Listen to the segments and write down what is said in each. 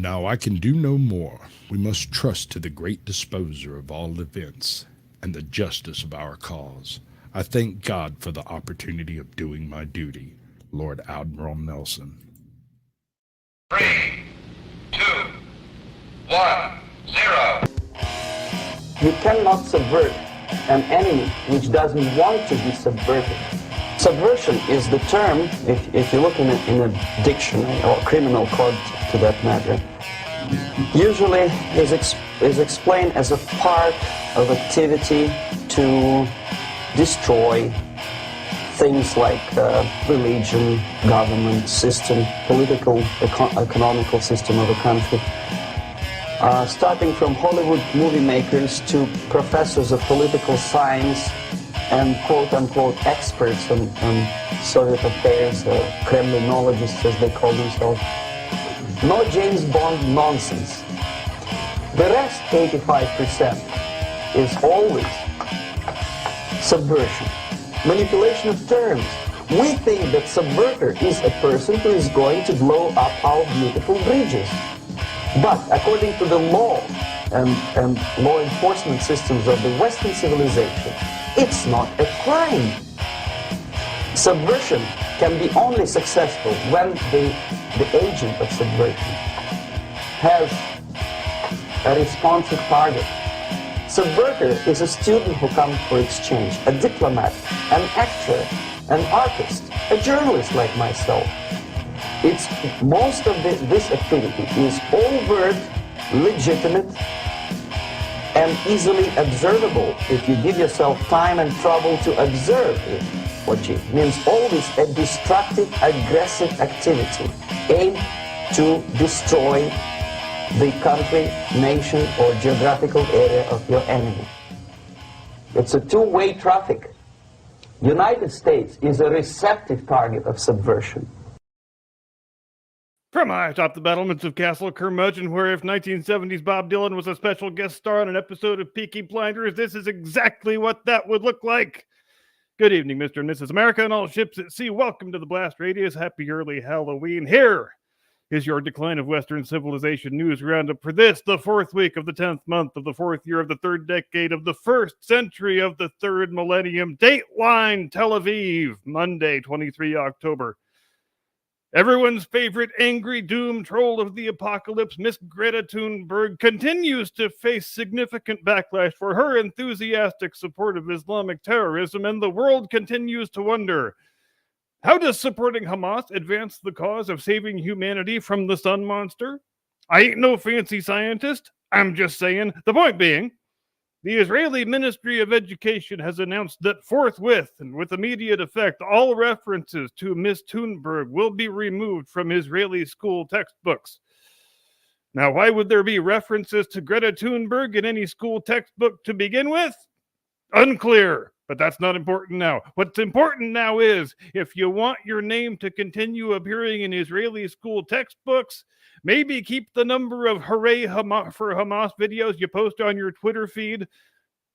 Now I can do no more. We must trust to the great disposer of all events and the justice of our cause. I thank God for the opportunity of doing my duty. Lord Admiral Nelson. 3, 2, 1, 0. You cannot subvert an enemy which doesn't want to be subverted. Subversion is the term, if you look in a dictionary or criminal code to that matter, usually is explained as a part of activity to destroy things like religion, government system, political, economical system of a country. Starting from Hollywood movie makers to professors of political science and quote-unquote experts on Soviet affairs, Kremlinologists as they call themselves. No James Bond nonsense. The rest, 85%, is always subversion, manipulation of terms. We think that subverter is a person who is going to blow up our beautiful bridges. But according to the law and law enforcement systems of the Western civilization, it's not a crime. Subversion can be only successful when the agent of subversion has a responsive target. Subverter is a student who comes for exchange, a diplomat, an actor, an artist, a journalist like myself. It's most of this activity is overt, legitimate, and easily observable if you give yourself time and trouble to observe it, which means always a destructive, aggressive activity aimed to destroy the country, nation, or geographical area of your enemy. It's a two-way traffic. United States is a receptive target of subversion. From high atop the battlements of Castle Curmudgeon, where if 1970s Bob Dylan was a special guest star on an episode of Peaky Blinders, this is exactly what that would look like. Good evening, Mr. and Mrs. America and all ships at sea. Welcome to the Blast Radius. Happy early Halloween. Here is your Decline of Western Civilization news roundup for this, the fourth week of the 10th month of the fourth year of the third decade of the first century of the third millennium. Dateline, Tel Aviv, Monday, 23 October. Everyone's favorite angry doom troll of the apocalypse, Miss Greta Thunberg, continues to face significant backlash for her enthusiastic support of Islamic terrorism, and the world continues to wonder, how does supporting Hamas advance the cause of saving humanity from the sun monster? I ain't no fancy scientist. I'm just saying. The point being, the Israeli Ministry of Education has announced that forthwith and with immediate effect, all references to Miss Thunberg will be removed from Israeli school textbooks. Now, why would there be references to Greta Thunberg in any school textbook to begin with? Unclear, but that's not important now. What's important now is, if you want your name to continue appearing in Israeli school textbooks, maybe keep the number of Hooray for Hamas videos you post on your Twitter feed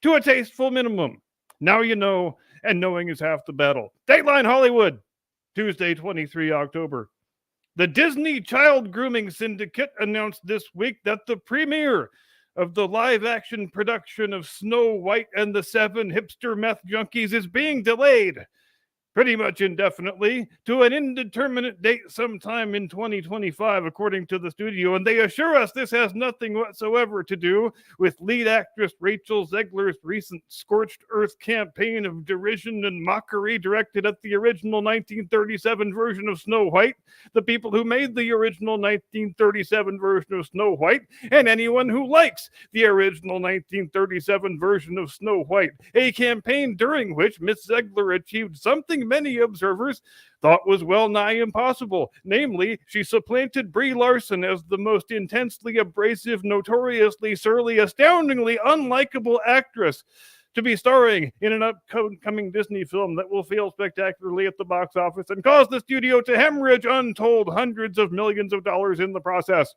to a tasteful minimum. Now you know, and knowing is half the battle. Dateline Hollywood, Tuesday, 23 October. The Disney Child Grooming Syndicate announced this week that the premiere of the live-action production of Snow White and the Seven Hipster Meth Junkies is being delayed, pretty much indefinitely, to an indeterminate date sometime in 2025, according to the studio. And they assure us this has nothing whatsoever to do with lead actress Rachel Zegler's recent scorched earth campaign of derision and mockery directed at the original 1937 version of Snow White, the people who made the original 1937 version of Snow White, and anyone who likes the original 1937 version of Snow White, a campaign during which Miss Zegler achieved something many observers thought was well nigh impossible. Namely, she supplanted Brie Larson as the most intensely abrasive, notoriously surly, astoundingly unlikable actress to be starring in an upcoming Disney film that will fail spectacularly at the box office and cause the studio to hemorrhage untold hundreds of millions of dollars in the process.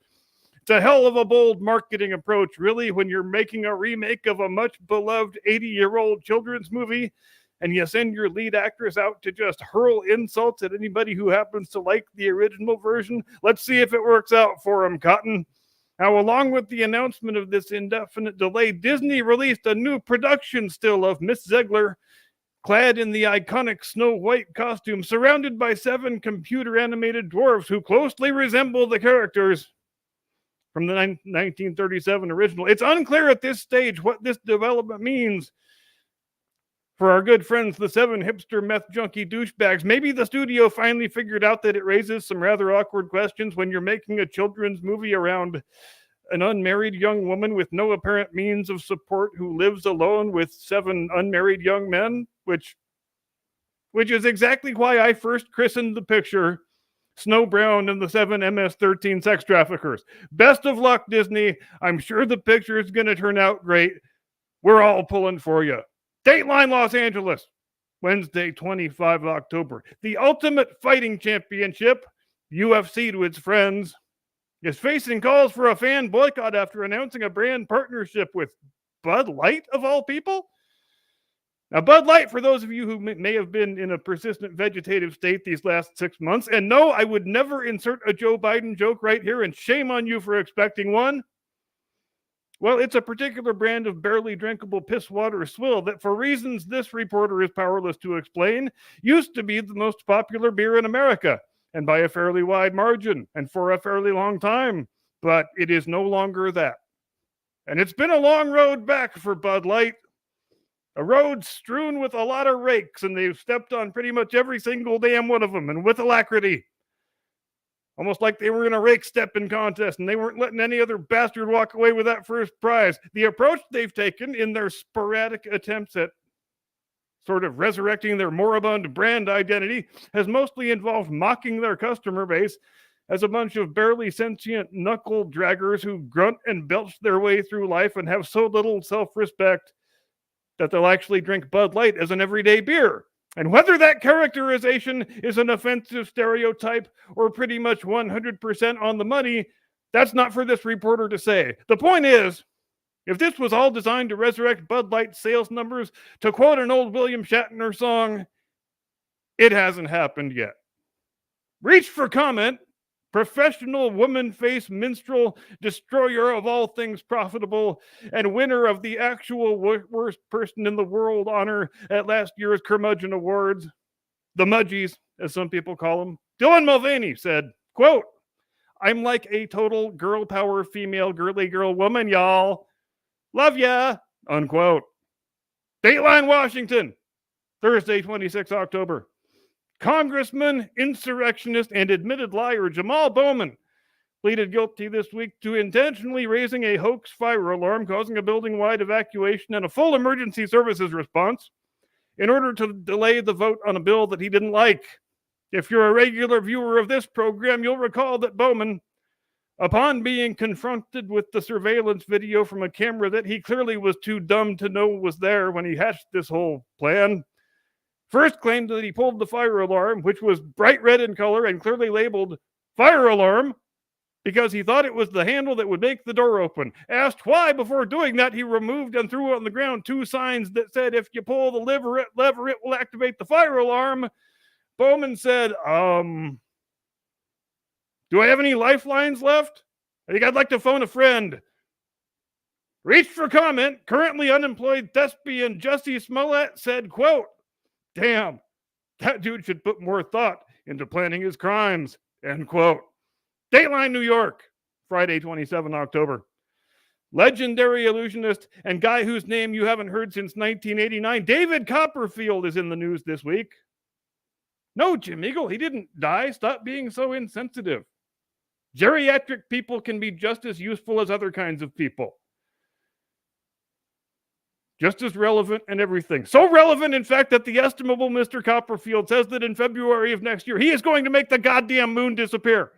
It's a hell of a bold marketing approach, really, when you're making a remake of a much beloved 80-year-old children's movie and you send your lead actress out to just hurl insults at anybody who happens to like the original version. Let's see if it works out for him, Cotton. Now, along with the announcement of this indefinite delay, Disney released a new production still of Miss Zegler, clad in the iconic Snow White costume, surrounded by 7 computer-animated dwarfs who closely resemble the characters from the 1937 original. It's unclear at this stage what this development means for our good friends, the 7 hipster meth junkie douchebags. Maybe the studio finally figured out that it raises some rather awkward questions when you're making a children's movie around an unmarried young woman with no apparent means of support who lives alone with 7 unmarried young men, which is exactly why I first christened the picture Snow Brown and the 7 MS-13 sex traffickers. Best of luck, Disney. I'm sure the picture is going to turn out great. We're all pulling for you. Dateline Los Angeles, Wednesday, 25 October. The Ultimate Fighting Championship, UFC to its friends, is facing calls for a fan boycott after announcing a brand partnership with Bud Light, of all people. Now, Bud Light, for those of you who may have been in a persistent vegetative state these last 6 months, and no, I would never insert a Joe Biden joke right here, and shame on you for expecting one. Well, it's a particular brand of barely drinkable piss water swill that, for reasons this reporter is powerless to explain, used to be the most popular beer in America, and by a fairly wide margin, and for a fairly long time. But it is no longer that. And it's been a long road back for Bud Light. A road strewn with a lot of rakes, and they've stepped on pretty much every single damn one of them, and with alacrity. Almost like they were in a rake stepping contest, and they weren't letting any other bastard walk away with that first prize. The approach they've taken in their sporadic attempts at sort of resurrecting their moribund brand identity has mostly involved mocking their customer base as a bunch of barely sentient knuckle draggers who grunt and belch their way through life and have so little self-respect that they'll actually drink Bud Light as an everyday beer. And whether that characterization is an offensive stereotype or pretty much 100% on the money, that's not for this reporter to say. The point is, if this was all designed to resurrect Bud Light sales numbers, to quote an old William Shatner song, it hasn't happened yet. Reach for comment, professional woman-face minstrel, destroyer of all things profitable, and winner of the actual worst person in the world honor at last year's Curmudgeon Awards, the Mudgies, as some people call them, Dylan Mulvaney said, quote, "I'm like a total girl power female girly girl woman, y'all. Love ya," unquote. Dateline Washington, Thursday, 26 October. Congressman, insurrectionist, and admitted liar Jamal Bowman pleaded guilty this week to intentionally raising a hoax fire alarm, causing a building-wide evacuation and a full emergency services response in order to delay the vote on a bill that he didn't like. If you're a regular viewer of this program, you'll recall that Bowman, upon being confronted with the surveillance video from a camera that he clearly was too dumb to know was there when he hatched this whole plan, first claimed that he pulled the fire alarm, which was bright red in color and clearly labeled fire alarm, because he thought it was the handle that would make the door open. Asked why, before doing that, he removed and threw on the ground 2 signs that said, "If you pull the lever, it will activate the fire alarm." Bowman said, "Do I have any lifelines left? I think I'd like to phone a friend." Reached for comment, currently unemployed thespian Jussie Smollett said, quote, "Damn, that dude should put more thought into planning his crimes," end quote. Dateline New York, Friday, 27 October. Legendary illusionist and guy whose name you haven't heard since 1989, David Copperfield, is in the news this week. No, Jim Eagle, he didn't die. Stop being so insensitive. Geriatric people can be just as useful as other kinds of people. Just as relevant and everything. So relevant, in fact, that the estimable Mr. Copperfield says that in February of next year, he is going to make the goddamn moon disappear.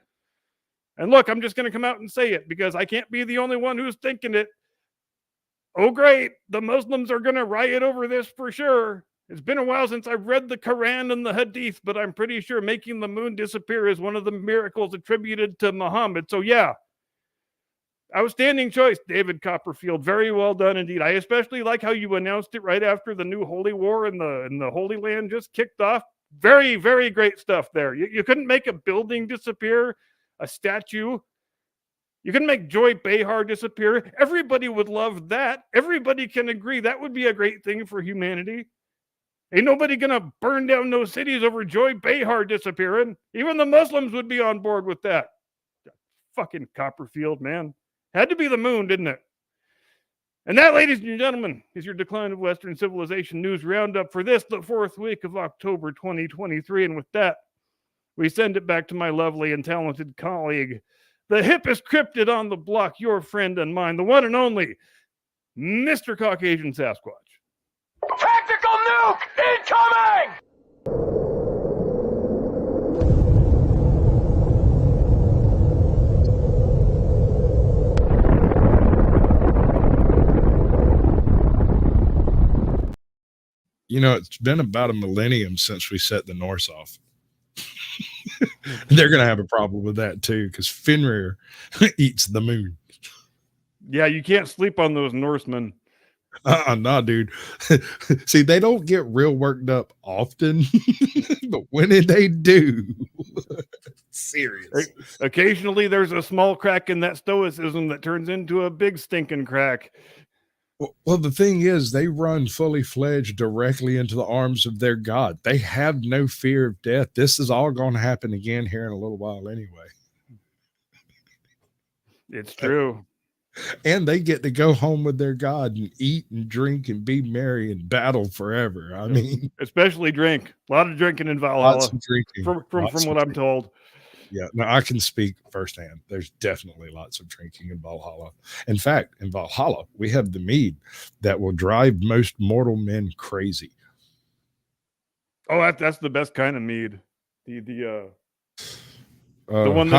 And look, I'm just going to come out and say it because I can't be the only one who's thinking it. Oh, great. The Muslims are going to riot over this for sure. It's been a while since I've read the Quran and the Hadith, but I'm pretty sure making the moon disappear is one of the miracles attributed to Muhammad. So yeah, outstanding choice, David Copperfield. Very well done indeed. I especially like how you announced it right after the new Holy War in the Holy Land just kicked off. Very, very great stuff there. You couldn't make a building disappear, a statue, You can make Joy Behar disappear. Everybody would love that. Everybody can agree that would be a great thing for humanity. Ain't nobody gonna burn down no cities over Joy Behar disappearing. Even the Muslims would be on board with that. Fucking Copperfield, man. Had to be the moon, didn't it? And that, ladies and gentlemen, is your Decline of Western Civilization news roundup for this, the 4th week of October 2023. And with that, we send it back to my lovely and talented colleague, the hippest cryptid on the block, your friend and mine, the one and only Mr. Caucasian Sasquatch. Tactical nuke incoming! You know, it's been about a millennium since we set the Norse off. They're going to have a problem with that too, because Fenrir eats the moon. Yeah, you can't sleep on those Norsemen. Nah, dude. See, they don't get real worked up often, but when they do, serious. Occasionally, there's a small crack in that stoicism that turns into a big stinking crack. Well, the thing is, they run fully fledged directly into the arms of their god. They have no fear of death. This is all going to happen again here in a little while anyway. It's true. And they get to go home with their god and eat and drink and be merry and battle forever. I mean, especially drink. A lot of drinking in Valhalla. Lots of drinking. From what I'm told. Yeah, no, I can speak firsthand. There's definitely lots of drinking in Valhalla. In fact, in Valhalla, we have the mead that will drive most mortal men crazy. Oh, that's the best kind of mead. The one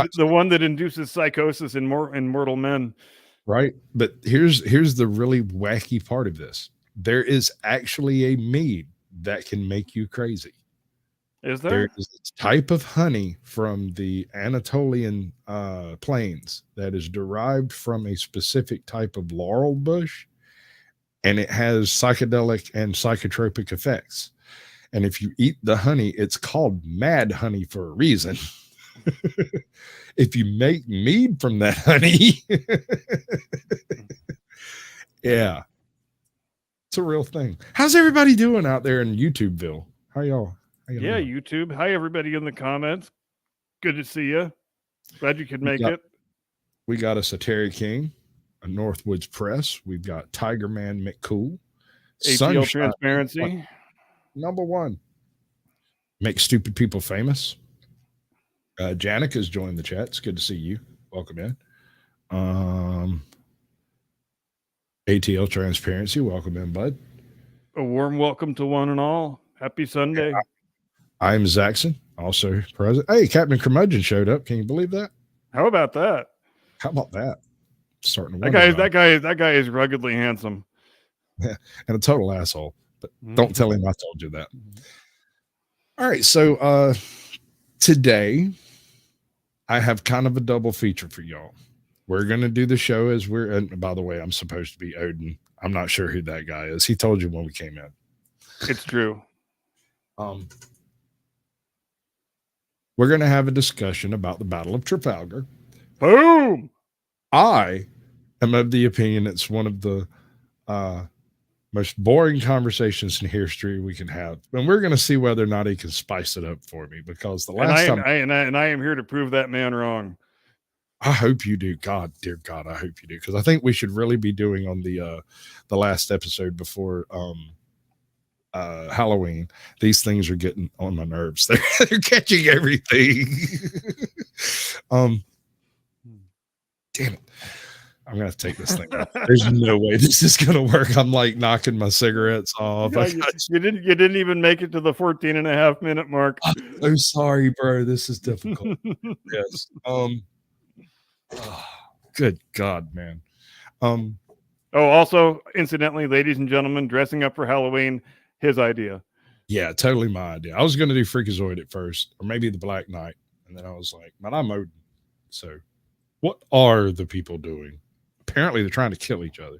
that induces psychosis in mortal men. Right, but here's the really wacky part of this. There is actually a mead that can make you crazy. Is there? There is a type of honey from the Anatolian plains that is derived from a specific type of laurel bush, and it has psychedelic and psychotropic effects. And if you eat the honey, it's called mad honey for a reason. If you make mead from that honey, yeah, it's a real thing. How's everybody doing out there in YouTubeville? How y'all? Yeah, YouTube. Hi, everybody in the comments. Good to see you. Glad you could make it. We got a Terry King, a Northwoods Press. We've got Tiger Man McCool. ATL Sunshine, Transparency. Number one. Make stupid people famous. Janik has joined the chat. It's good to see you. Welcome in. ATL Transparency. Welcome in, bud. A warm welcome to one and all. Happy Sunday. I'm Zaxxon, also present. Hey, Captain Curmudgeon showed up. Can you believe that? How about that? How about that? Starting to that guy is ruggedly handsome. Yeah, and a total asshole. But don't tell him I told you that. All right, so today I have kind of a double feature for y'all. We're going to do the show as and by the way, I'm supposed to be Odin. I'm not sure who that guy is. He told you when we came in. It's true. We're going to have a discussion about the Battle of Trafalgar. Boom! I am of the opinion it's one of the most boring conversations in history we can have, and we're going to see whether or not he can spice it up for me. Because the last time, I am here to prove that man wrong. I hope you do. God, dear God, I hope you do, because I think we should really be doing on the last episode before Halloween. These things are getting on my nerves. They're catching everything. Damn it. I'm gonna have to take this thing off. There's no way this is gonna work. I'm like knocking my cigarettes off. Yeah, you didn't even make it to the 14.5-minute mark. I'm so sorry, bro. This is difficult. Yes. Good God, man. Also, incidentally, ladies and gentlemen, dressing up for Halloween, his idea. Yeah, totally my idea. I was gonna do Freakazoid at first, or maybe the Black Knight, and then I was like, man, I'm Odin. So what are the people doing? Apparently they're trying to kill each other.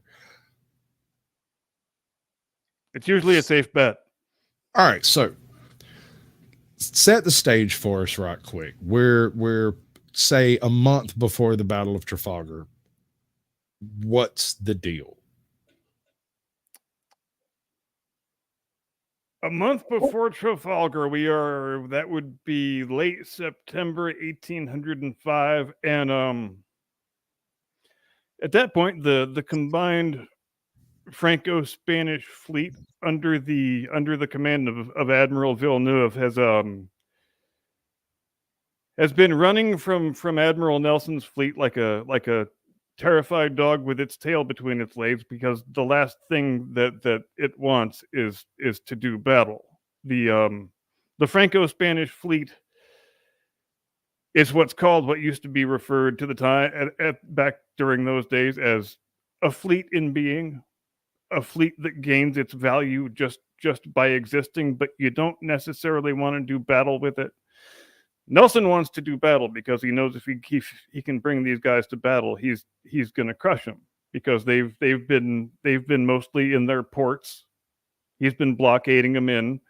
It's usually a safe bet. All right, so set the stage for us right quick. We're say a month before the Battle of Trafalgar. What's the deal? A month before Trafalgar, that would be late September 1805, and at that point, the combined Franco-Spanish fleet under the command of Admiral Villeneuve has been running from Admiral Nelson's fleet like a terrified dog with its tail between its legs, because the last thing that it wants is to do battle. The Franco-Spanish fleet is what used to be referred to the time back during those days as a fleet in being, a fleet that gains its value just by existing, but you don't necessarily want to do battle with it. Nelson wants to do battle because he knows if he can bring these guys to battle, he's going to crush them, because they've been mostly in their ports. He's been blockading them in.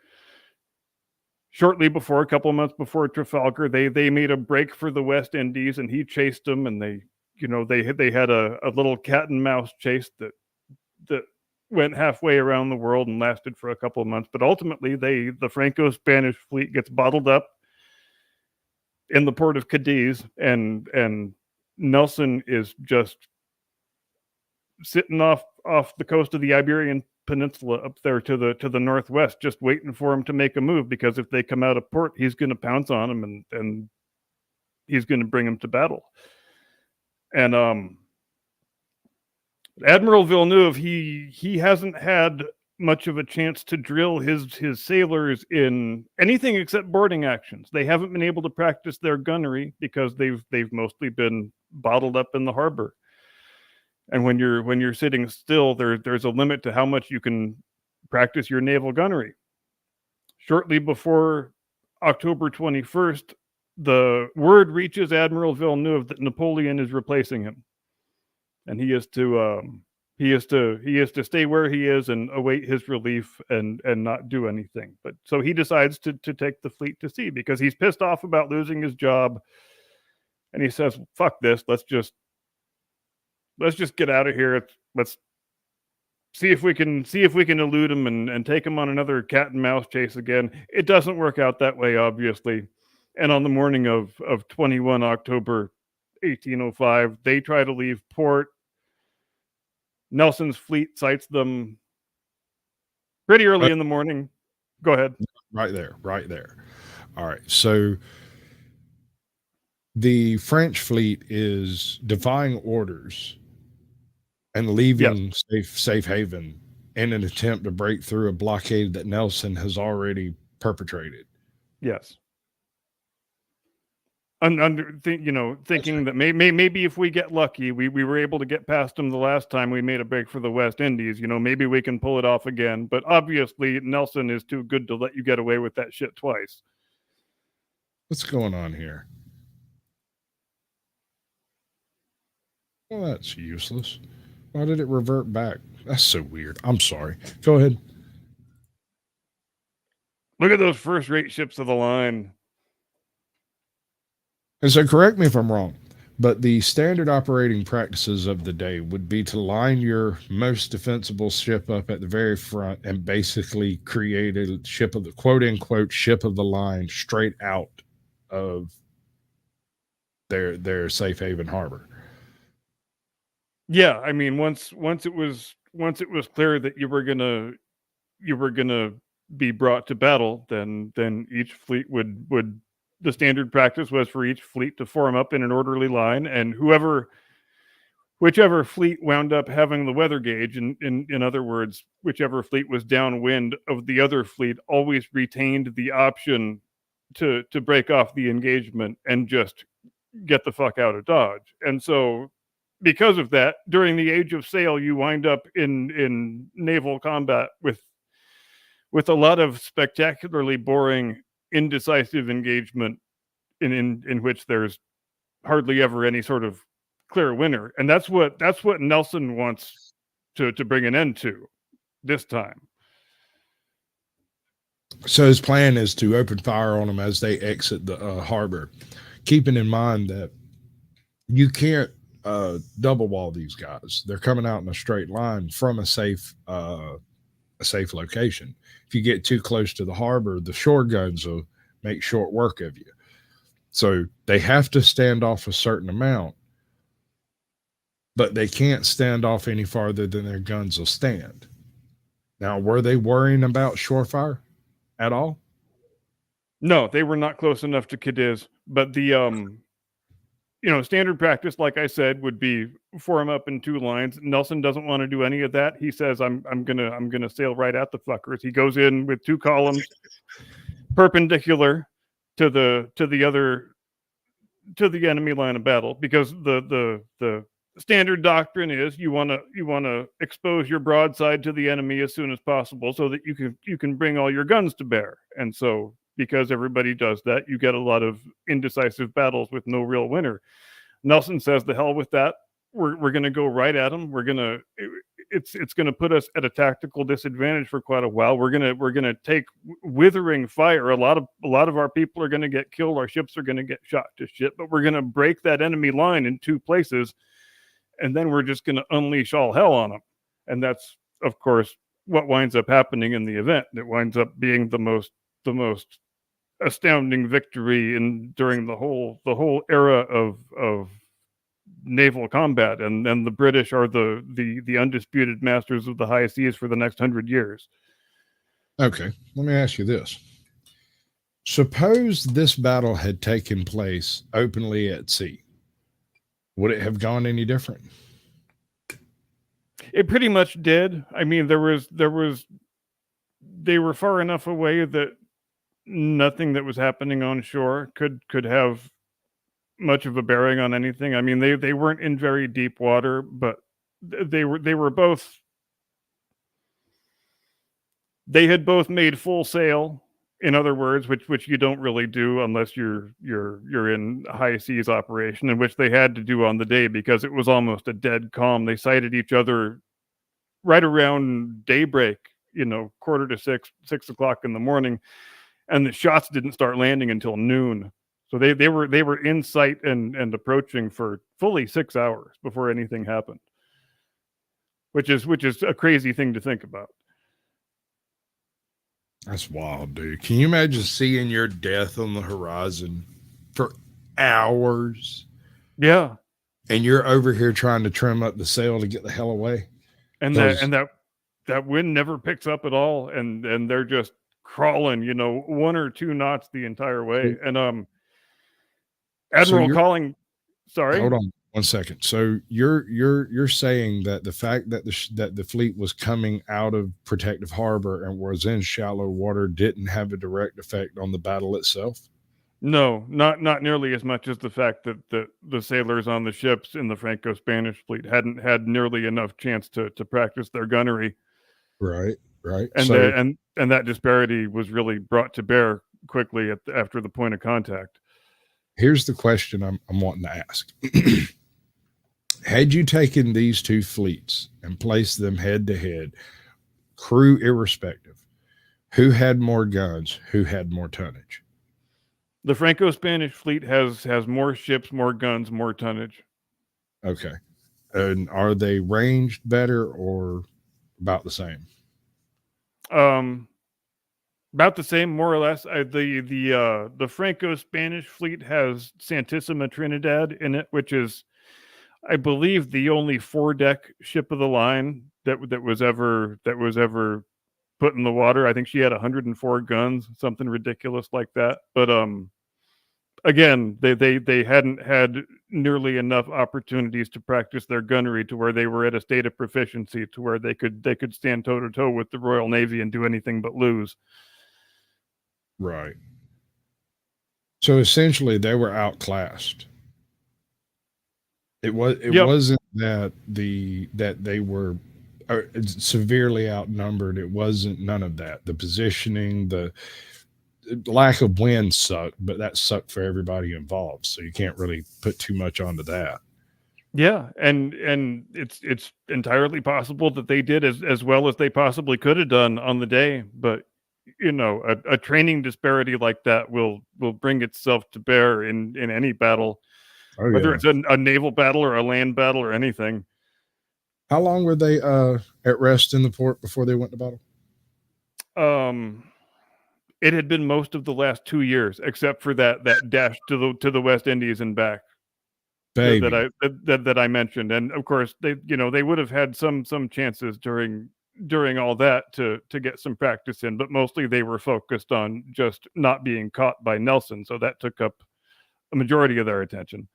Shortly before, a couple months before Trafalgar, they made a break for the West Indies, and he chased them, and they had a little cat and mouse chase that went halfway around the world and lasted for a couple of months. But ultimately, the Franco-Spanish fleet gets bottled up in the port of Cadiz, and Nelson is just sitting off the coast of the Iberian Peninsula up there to the northwest, just waiting for him to make a move, because if they come out of port, he's going to pounce on them and he's going to bring them to battle. And Admiral Villeneuve, he hasn't had much of a chance to drill his sailors in anything except boarding actions. They haven't been able to practice their gunnery because they've mostly been bottled up in the harbor. And when you're sitting still, there's a limit to how much you can practice your naval gunnery. Shortly before October 21st, the word reaches Admiral Villeneuve that Napoleon is replacing him, and he is to stay where he is and await his relief and not do anything. But so he decides to take the fleet to sea, because he's pissed off about losing his job, and he says, "Fuck this! Let's just get out of here. Let's see if we can elude him and take him on another cat and mouse chase again." It doesn't work out that way, obviously. And on the morning of 21 October 1805, they try to leave port. Nelson's fleet sights them pretty early in the morning. Go ahead. Right there. All right. So the French fleet is defying orders and leaving safe haven in an attempt to break through a blockade that Nelson has already perpetrated. Yes. Thinking that maybe if we get lucky, we were able to get past them the last time we made a break for the West Indies. Maybe we can pull it off again. But obviously, Nelson is too good to let you get away with that shit twice. What's going on here? Well, that's useless. Why did it revert back? That's so weird. I'm sorry. Go ahead. Look at those first-rate ships of the line. And so correct me if I'm wrong, but the standard operating practices of the day would be to line your most defensible ship up at the very front and basically create a ship of the quote-unquote ship of the line straight out of their safe haven harbor. Yeah, I mean, once it was clear that you were gonna be brought to battle, then each fleet would the standard practice was for each fleet to form up in an orderly line, and whichever fleet wound up having the weather gauge, in other words, whichever fleet was downwind of the other fleet, always retained the option to break off the engagement and just get the fuck out of Dodge. And so, because of that, during the Age of Sail, you wind up in naval combat with a lot of spectacularly boring, indecisive engagement in which there's hardly ever any sort of clear winner. And that's what Nelson wants to bring an end to this time. So his plan is to open fire on them as they exit the harbor, keeping in mind that you can't double wall these guys. They're coming out in a straight line from a safe location. If you get too close to the harbor, the shore guns will make short work of you. So they have to stand off a certain amount, but they can't stand off any farther than their guns will stand. Now, were they worrying about shore fire at all? No, they were not close enough to Cadiz, but the standard practice, like I said, would be form up in two lines. Nelson doesn't want to do any of that. He says, I'm gonna sail right at the fuckers. He goes in with two columns perpendicular to the enemy line of battle, because the standard doctrine is you want to expose your broadside to the enemy as soon as possible so that you can bring all your guns to bear. And so, because everybody does that, you get a lot of indecisive battles with no real winner. Nelson says, the hell with that. We're going to go right at them. It's going to put us at a tactical disadvantage for quite a while. We're going to take withering fire. A lot of our people are going to get killed. Our ships are going to get shot to shit, but we're going to break that enemy line in two places. And then we're just going to unleash all hell on them. And that's, of course, what winds up happening in the event. It winds up being the most astounding victory during the whole era of naval combat, and the British are the undisputed masters of the high seas for the next 100 years. Okay, let me ask you this. Suppose this battle had taken place openly at sea. Would it have gone any different? It pretty much did. I mean, they were far enough away that nothing that was happening on shore could have much of a bearing on anything. I mean, they weren't in very deep water, but they had both made full sail, in other words, which you don't really do unless you're in high seas operation, and which they had to do on the day because it was almost a dead calm. They sighted each other right around daybreak, 5:45, 6 o'clock in the morning, and the shots didn't start landing until noon. So they were in sight and approaching for fully 6 hours before anything happened, which is a crazy thing to think about. That's wild, dude. Can you imagine seeing your death on the horizon for hours? Yeah. And you're over here trying to trim up the sail to get the hell away. And that wind never picks up at all, and they're just crawling, 1 or 2 knots the entire way. And Admiral Calling, sorry. Hold on 1 second. So you're saying that the fact that the fleet was coming out of Protective Harbor and was in shallow water didn't have a direct effect on the battle itself? No, not nearly as much as the fact that the sailors on the ships in the Franco-Spanish fleet hadn't had nearly enough chance to practice their gunnery. Right. And and that disparity was really brought to bear quickly after the point of contact. Here's the question I'm wanting to ask. Had you taken these two fleets and placed them head to head, crew irrespective, who had more guns, who had more tonnage? The Franco-Spanish fleet has more ships, more guns, more tonnage. Okay. And are they ranged better or about the same? About the same, more or less. The Franco-Spanish fleet has Santissima Trinidad in it, which is, I believe, the only 4-deck ship of the line that was ever put in the water. I think she had 104 guns, something ridiculous like that. But again, they hadn't had nearly enough opportunities to practice their gunnery to where they were at a state of proficiency to where they could stand toe to toe with the Royal Navy and do anything but lose. Right. So essentially, they were outclassed. It wasn't that they were severely outnumbered. It wasn't none of that. The positioning, the lack of wind sucked, but that sucked for everybody involved. So you can't really put too much onto that. Yeah, and it's entirely possible that they did as well as they possibly could have done on the day, but a training disparity like that will bring itself to bear in any battle, Oh, whether yeah. it's a naval battle or a land battle or anything. How long were they at rest in the port before they went to battle? It had been most of the last 2 years, except for that dash to the West Indies and back Baby. that I mentioned. And of course, they would have had some chances during all that to get some practice in, but mostly they were focused on just not being caught by Nelson. So that took up a majority of their attention.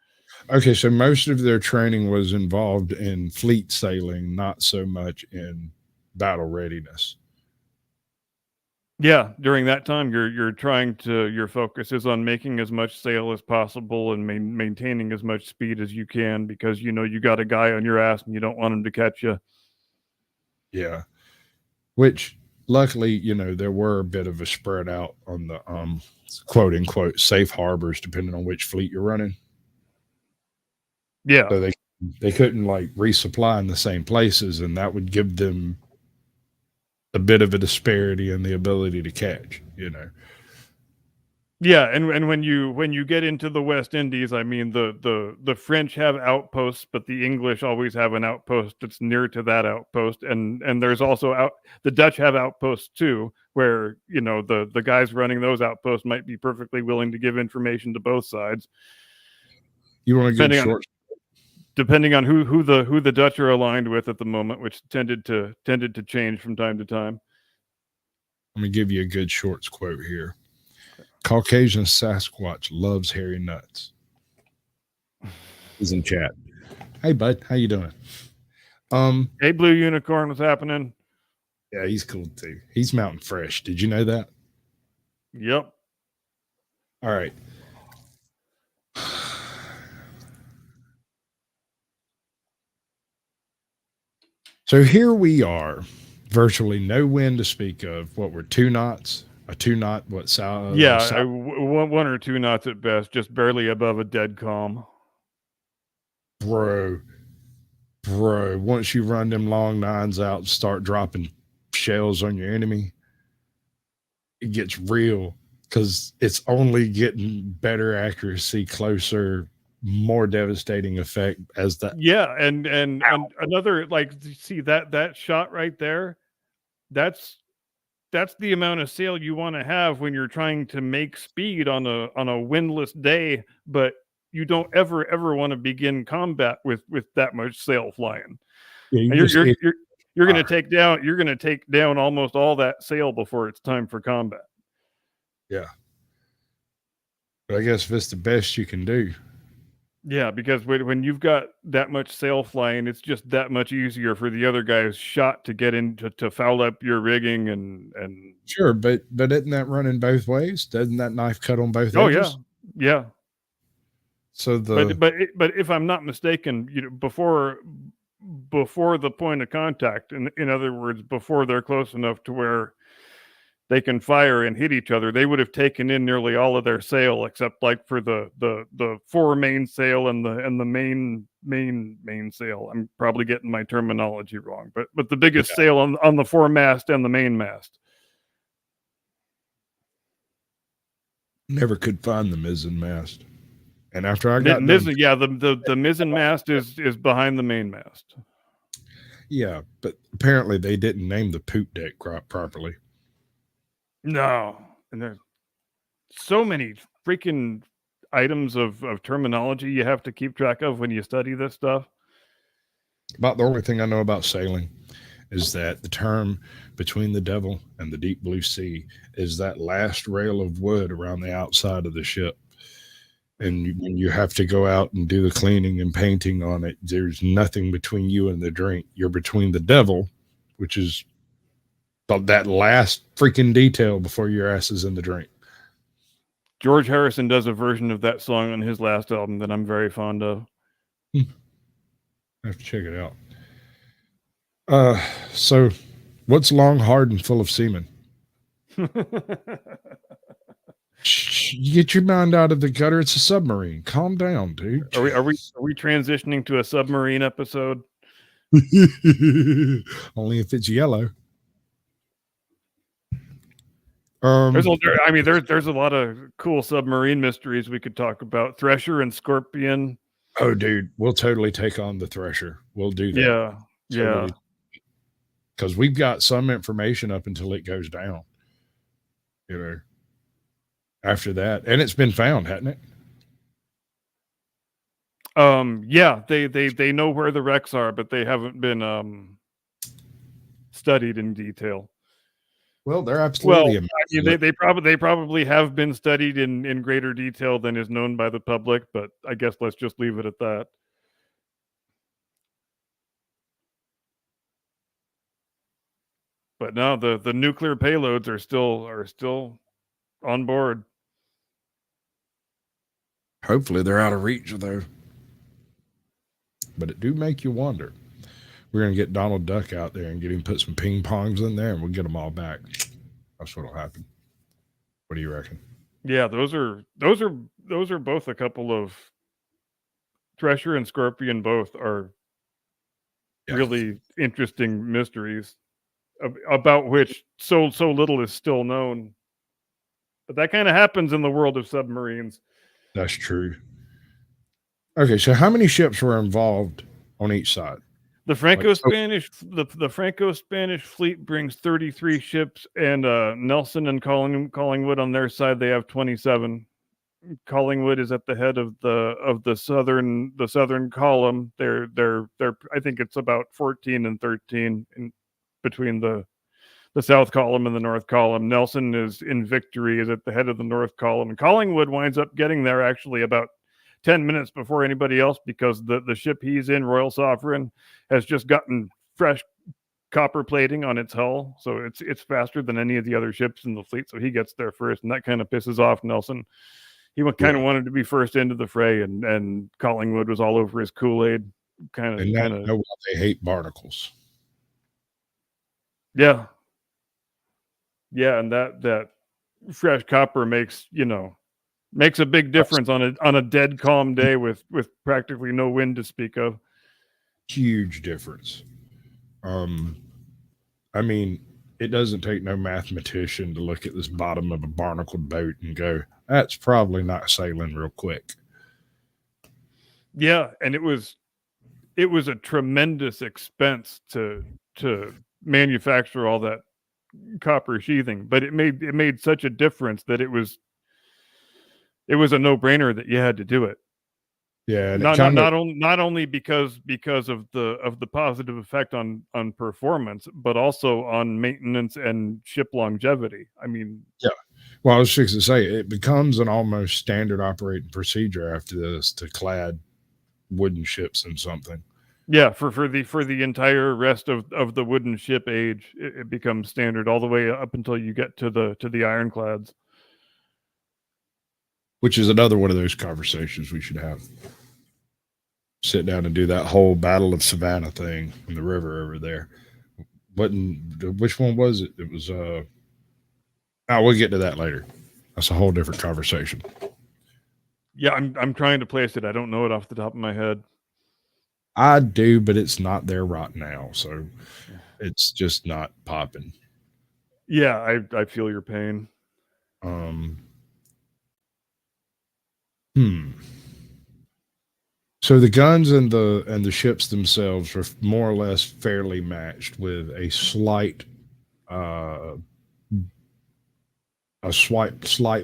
Okay, so most of their training was involved in fleet sailing, not so much in battle readiness. Yeah, during that time, your focus is on making as much sail as possible and maintaining as much speed as you can, because you got a guy on your ass and you don't want him to catch you. Yeah, which luckily, there were a bit of a spread out on the quote unquote safe harbors, depending on which fleet you're running. Yeah, So they couldn't like resupply in the same places, and that would give them a bit of a disparity in the ability to catch. Yeah, and when you get into the West Indies, I mean the French have outposts, but the English always have an outpost that's near to that outpost, and there's also the Dutch have outposts too, where the guys running those outposts might be perfectly willing to give information to both sides. You want to get short. Depending on who the Dutch are aligned with at the moment, which tended to change from time to time. Let me give you a good shorts quote here. Caucasian Sasquatch loves hairy nuts. He's in chat. Hey, bud, how you doing? Hey, Blue Unicorn, what's happening? Yeah, he's cool too. He's mountain fresh. Did you know that? Yep. All right. So here we are, virtually no wind to speak of. What were 2 knots? A 2 knot? What south? Yeah, 1 or 2 knots at best, just barely above a dead calm. Bro, once you run them long nines out and start dropping shells on your enemy, it gets real, because it's only getting better accuracy, closer, more devastating effect as that. Yeah, and another, like, see that shot right there, that's the amount of sail you want to have when you're trying to make speed on a windless day, but you don't ever want to begin combat with that much sail flying. Yeah, you're going to take down almost all that sail before it's time for combat. Yeah. But I guess if it's the best you can do. Yeah, because when you've got that much sail flying, it's just that much easier for the other guy's shot to get into to foul up your rigging and Sure, but isn't that running both ways? Doesn't that knife cut on both edges? Oh yeah. So but if I'm not mistaken, before the point of contact, in other words, before they're close enough to where they can fire and hit each other, they would have taken in nearly all of their sail, except like for the fore mainsail and the main sail. I'm probably getting my terminology wrong, but the biggest sail on the foremast and the mainmast. Never could find the mizzen mast, and after I got the mizzen mast is behind the mainmast. Yeah, but apparently they didn't name the poop deck properly. No, and there's so many freaking items of terminology you have to keep track of when you study this stuff. About the only thing I know about sailing is that the term between the devil and the deep blue sea is that last rail of wood around the outside of the ship. And when you have to go out and do the cleaning and painting on it, there's nothing between you and the drink. You're between the devil, which is that last freaking detail before your ass is in the drink. George Harrison does a version of that song on his last album that I'm very fond of. I have to check it out. So what's long, hard, and full of semen? You get your mind out of the gutter. It's a submarine. Calm down, dude. Are we transitioning to a submarine episode? Only if it's yellow. There's a lot of cool submarine mysteries we could talk about. Thresher and Scorpion. Oh, dude, we'll totally take on the Thresher. We'll do that. Yeah, Totally. Because we've got some information up until it goes down. You know, after that, and it's been found, hasn't it? Yeah. They know where the wrecks are, but they haven't been studied in detail. Well, they're absolutely they probably have been studied in greater detail than is known by the public, but I guess let's just leave it at that. But no, the nuclear payloads are still on board. Hopefully they're out of reach, though. But it do make you wonder. We're going to get Donald Duck out there and get him put some ping pongs in there, and we'll get them all back. That's what'll happen. What do you reckon? Yeah, those are both a couple of Thresher and Scorpion. Both are really interesting mysteries about which so little is still known. But that kind of happens in the world of submarines. That's true. Okay, so how many ships were involved on each side? The Franco-Spanish the Franco-Spanish fleet brings 33 ships, and Nelson and Collingwood on their side, they have 27. Collingwood is at the head of the southern column. They're I think it's about 14 and 13 in between the south column and the north column. Nelson is in Victory, is at the head of the north column, and Collingwood winds up getting there actually about 10 minutes before anybody else, because the ship he's in, Royal Sovereign, has just gotten fresh copper plating on its hull, so it's faster than any of the other ships in the fleet, so he gets there first, and that kind of pisses off Nelson. He kind of wanted to be first into the fray, and Collingwood was all over his Kool-Aid. Kind of know why they hate barnacles. Yeah, and that fresh copper makes a big difference on a dead calm day with practically no wind to speak of. Huge difference. I mean, it doesn't take no mathematician to look at this bottom of a barnacled boat and go, that's probably not sailing real quick. Yeah, and it was a tremendous expense to manufacture all that copper sheathing, but it made such a difference that it was a no-brainer that you had to do it. Yeah, and not only because of the positive effect on performance, but also on maintenance and ship longevity. I mean, yeah. Well, I was fixing to say it becomes an almost standard operating procedure after this to clad wooden ships in something. Yeah, for the entire rest of the wooden ship age, it becomes standard all the way up until you get to the ironclads. Which is another one of those conversations we should have. Sit down and do that whole Battle of Savannah thing in the river over there. Which one was it? It was we'll get to that later. That's a whole different conversation. Yeah, I'm trying to place it. I don't know it off the top of my head. I do, but it's not there right now, so it's just not popping. Yeah, I feel your pain. So the guns and the ships themselves are more or less fairly matched, with a slight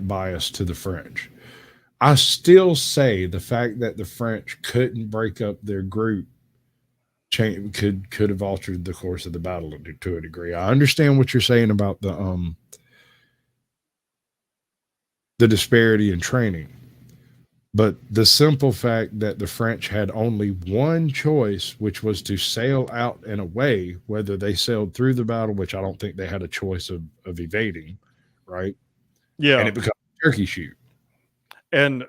bias to the French. I still say the fact that the French couldn't break up their group could have altered the course of the battle to a degree. I understand what you're saying about the disparity in training, but the simple fact that the French had only one choice, which was to sail out and away, whether they sailed through the battle, which I don't think they had a choice of evading, right? Yeah, and it becomes a turkey shoot. And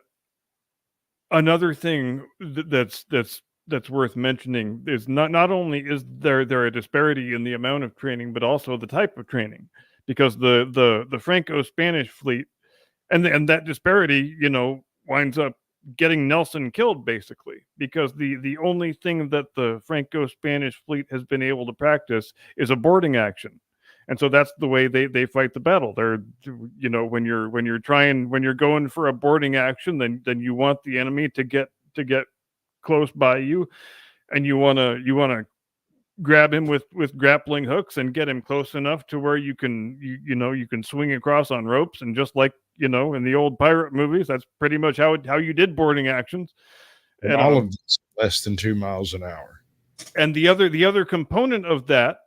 another thing that's worth mentioning is not only is there a disparity in the amount of training, but also the type of training, because the Franco-Spanish fleet and that disparity, winds up getting Nelson killed, basically, because the only thing that the Franco-Spanish fleet has been able to practice is a boarding action. And so that's the way they fight the battle. They're, you know, when you're going for a boarding action, then you want the enemy to get close by you, and you want to grab him with grappling hooks and get him close enough to where you can you can swing across on ropes. And just like, you know, in the old pirate movies, that's pretty much how you did boarding actions. And all of this less than 2 miles an hour. And the other component of that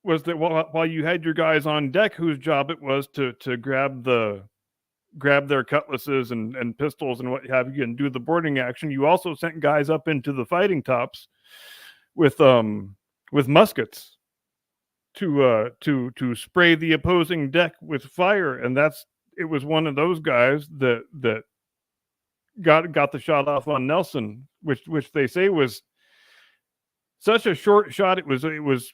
was that while you had your guys on deck whose job it was to grab their cutlasses and pistols and what have you and do the boarding action, you also sent guys up into the fighting tops with muskets to spray the opposing deck with fire. And it was one of those guys that got the shot off on Nelson, which they say was such a short shot. It was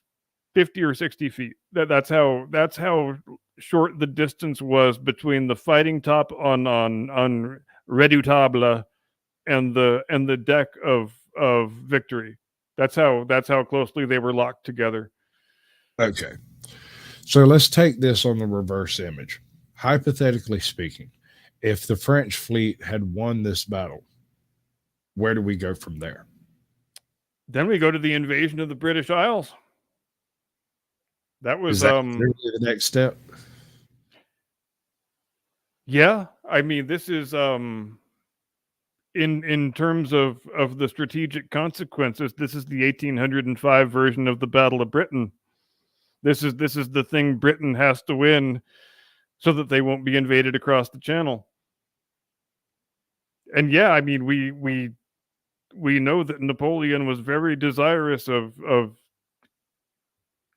50 or 60 feet. That's how short the distance was between the fighting top on Redoutable and the deck of Victory. That's how closely they were locked together. Okay. So let's take this on the reverse image. Hypothetically speaking, if the French fleet had won this battle, where do we go from there? Then we go to the invasion of the British Isles. That was Is that literally the next step? Yeah, I mean, this is in terms of the strategic consequences, this is the 1805 version of the Battle of Britain. This is the thing Britain has to win so that they won't be invaded across the channel. And yeah, I mean, we know that Napoleon was very desirous of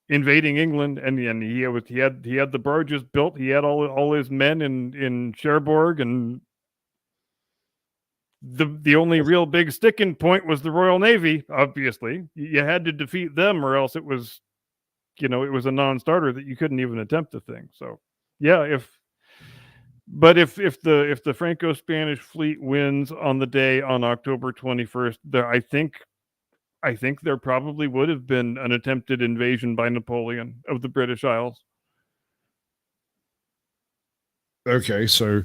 invading England, and he had the barges built. He had all his men in Cherbourg, and the only real big sticking point was the Royal Navy. Obviously, you had to defeat them, or else it was a non-starter that you couldn't even attempt the thing. So yeah, if the Franco-Spanish fleet wins on the day on October 21st, I think there probably would have been an attempted invasion by Napoleon of the British Isles. Okay, so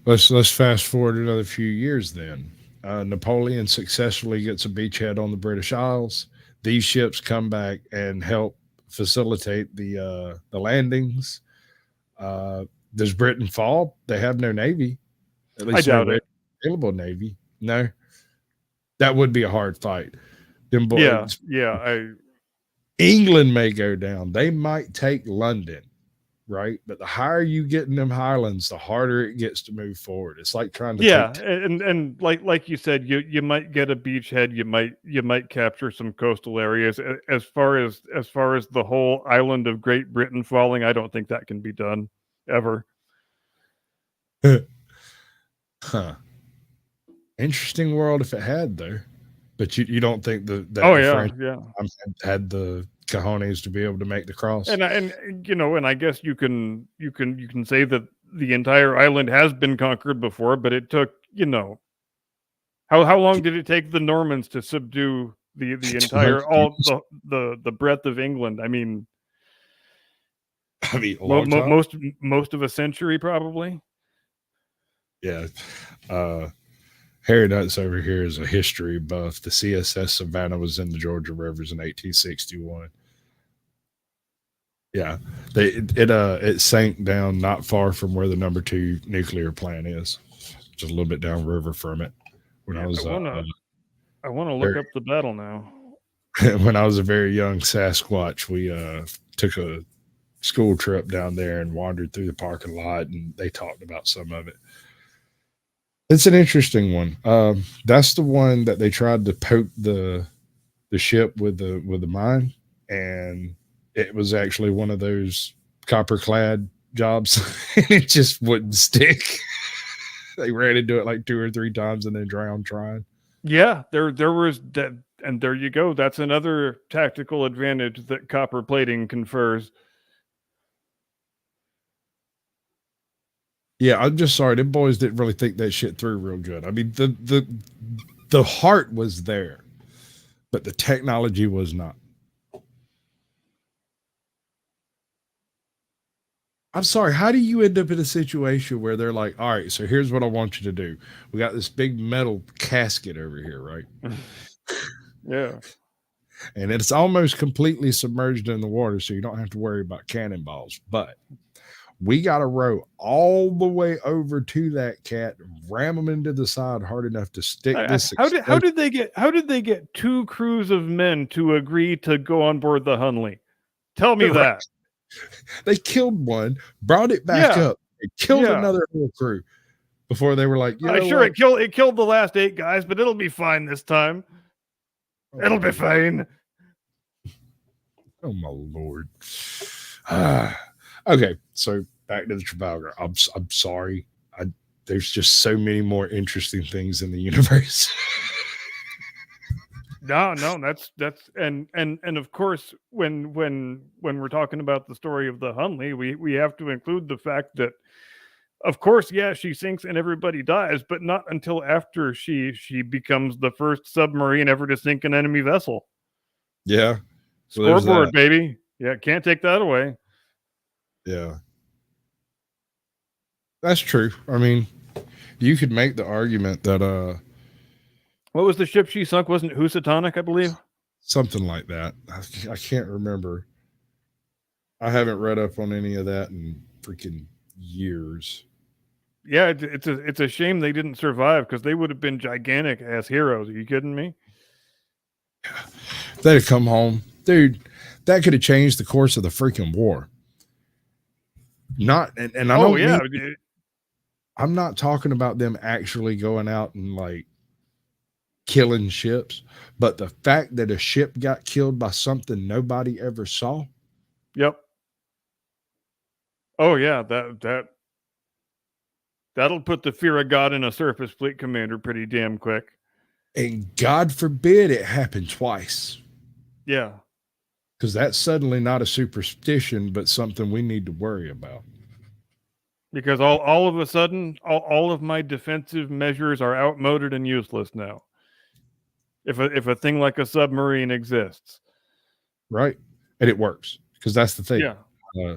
let's fast forward another few years then. Napoleon successfully gets a beachhead on the British Isles. These ships come back and help facilitate the landings. Does Britain fall? They have no navy. At least I doubt no it. available navy. No, that would be a hard fight. Them boys, England may go down. They might take London, right? But the higher you get in them highlands, the harder it gets to move forward. It's like trying to and like you said, you might get a beachhead, you might capture some coastal areas. As far as the whole island of Great Britain falling, I don't think that can be done ever. Huh. Interesting world if it had, though. But you don't think that Oh the yeah, French yeah. had the cojones to be able to make the cross? And I guess you can say that the entire island has been conquered before, but it took, how long did it take the Normans to subdue the entire the breadth of England? I mean, a long time. most of a century probably. Yeah. Harry Nuts over here is a history buff. The CSS Savannah was in the Georgia rivers in 1861. Yeah, it sank down not far from where the number 2 nuclear plant is, just a little bit downriver from it. When I was, I want to look up the battle now. When I was a very young Sasquatch, we took a school trip down there and wandered through the parking lot, and they talked about some of it. It's an interesting one. That's the one that they tried to poke the ship with the mine, and it was actually one of those copper clad jobs. It just wouldn't stick. They ran into it like 2 or 3 times and then drowned trying. Yeah, there was that, and there you go. That's another tactical advantage that copper plating confers. Yeah, I'm just sorry. Them boys didn't really think that shit through real good. I mean, the heart was there, but the technology was not. I'm sorry. How do you end up in a situation where they're like, all right, so here's what I want you to do. We got this big metal casket over here, right? Yeah. And it's almost completely submerged in the water, so you don't have to worry about cannonballs. But we got to row all the way over to that cat, ram them into the side hard enough to stick this. How did they get 2 crews of men to agree to go on board the Hunley? Tell me that. They killed one, brought it back up, and killed another whole crew before they were like, it killed the last 8 guys, but it'll be fine this time. It'll be fine. Oh my Lord. Okay, so back to the Trafalgar. I'm sorry. There's just so many more interesting things in the universe. No, that's and of course when we're talking about the story of the Hunley, we have to include the fact that, of course, yeah, she sinks and everybody dies, but not until after she becomes the first submarine ever to sink an enemy vessel. Yeah. Scoreboard, baby. Yeah, can't take that away. Yeah. That's true. I mean, you could make the argument that what was the ship she sunk? Wasn't it Housatonic, I believe? Something like that. I can't remember. I haven't read up on any of that in freaking years. Yeah, it's a shame they didn't survive, because they would have been gigantic as heroes. Are you kidding me? They'd have come home. Dude, that could have changed the course of the freaking war. And I don't I'm not talking about them actually going out and like killing ships, but the fact that a ship got killed by something nobody ever saw. Yep. Oh yeah, that'll put the fear of God in a surface fleet commander pretty damn quick. And God forbid it happened twice. Yeah. Because that's suddenly not a superstition, but something we need to worry about. Because all of a sudden, all of my defensive measures are outmoded and useless now. If a thing like a submarine exists. Right. And it works. Because that's the thing. Yeah.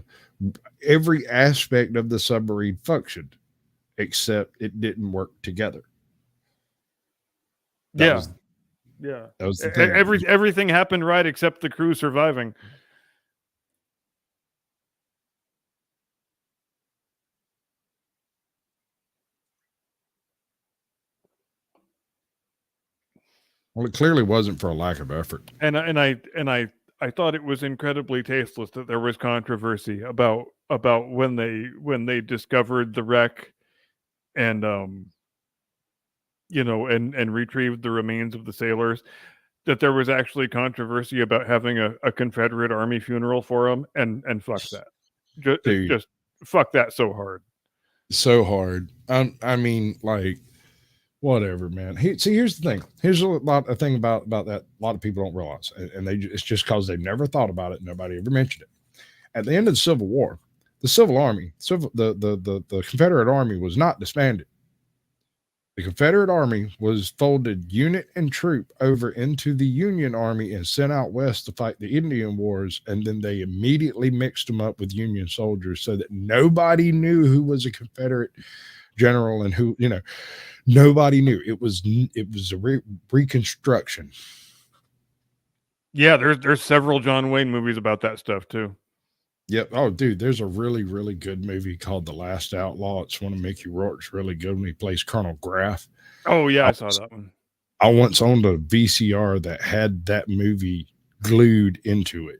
Every aspect of the submarine functioned, except it didn't work together. That was the thing. Everything happened right except the crew surviving. Well, it clearly wasn't for a lack of effort. And I thought it was incredibly tasteless that there was controversy about when they discovered the wreck and and retrieved the remains of the sailors, that there was actually controversy about having a Confederate Army funeral for them, and fuck that. Just fuck that so hard. So hard. I mean, like, whatever, man. Here's the thing. Here's a thing about that. A lot of people don't realize, and it's just because they've never thought about it. Nobody ever mentioned it. At the end of the Civil War, the Confederate Army was not disbanded. The Confederate Army was folded unit and troop over into the Union Army and sent out west to fight the Indian Wars, and then they immediately mixed them up with Union soldiers so that nobody knew who was a Confederate general and who, nobody knew. It was a reconstruction. Yeah, there's several John Wayne movies about that stuff too. Yep. Oh, dude, there's a really, really good movie called The Last Outlaw. It's one of Mickey Rourke's really good when he plays Colonel Graff. Oh, yeah, I saw that one. I once owned a VCR that had that movie glued into it.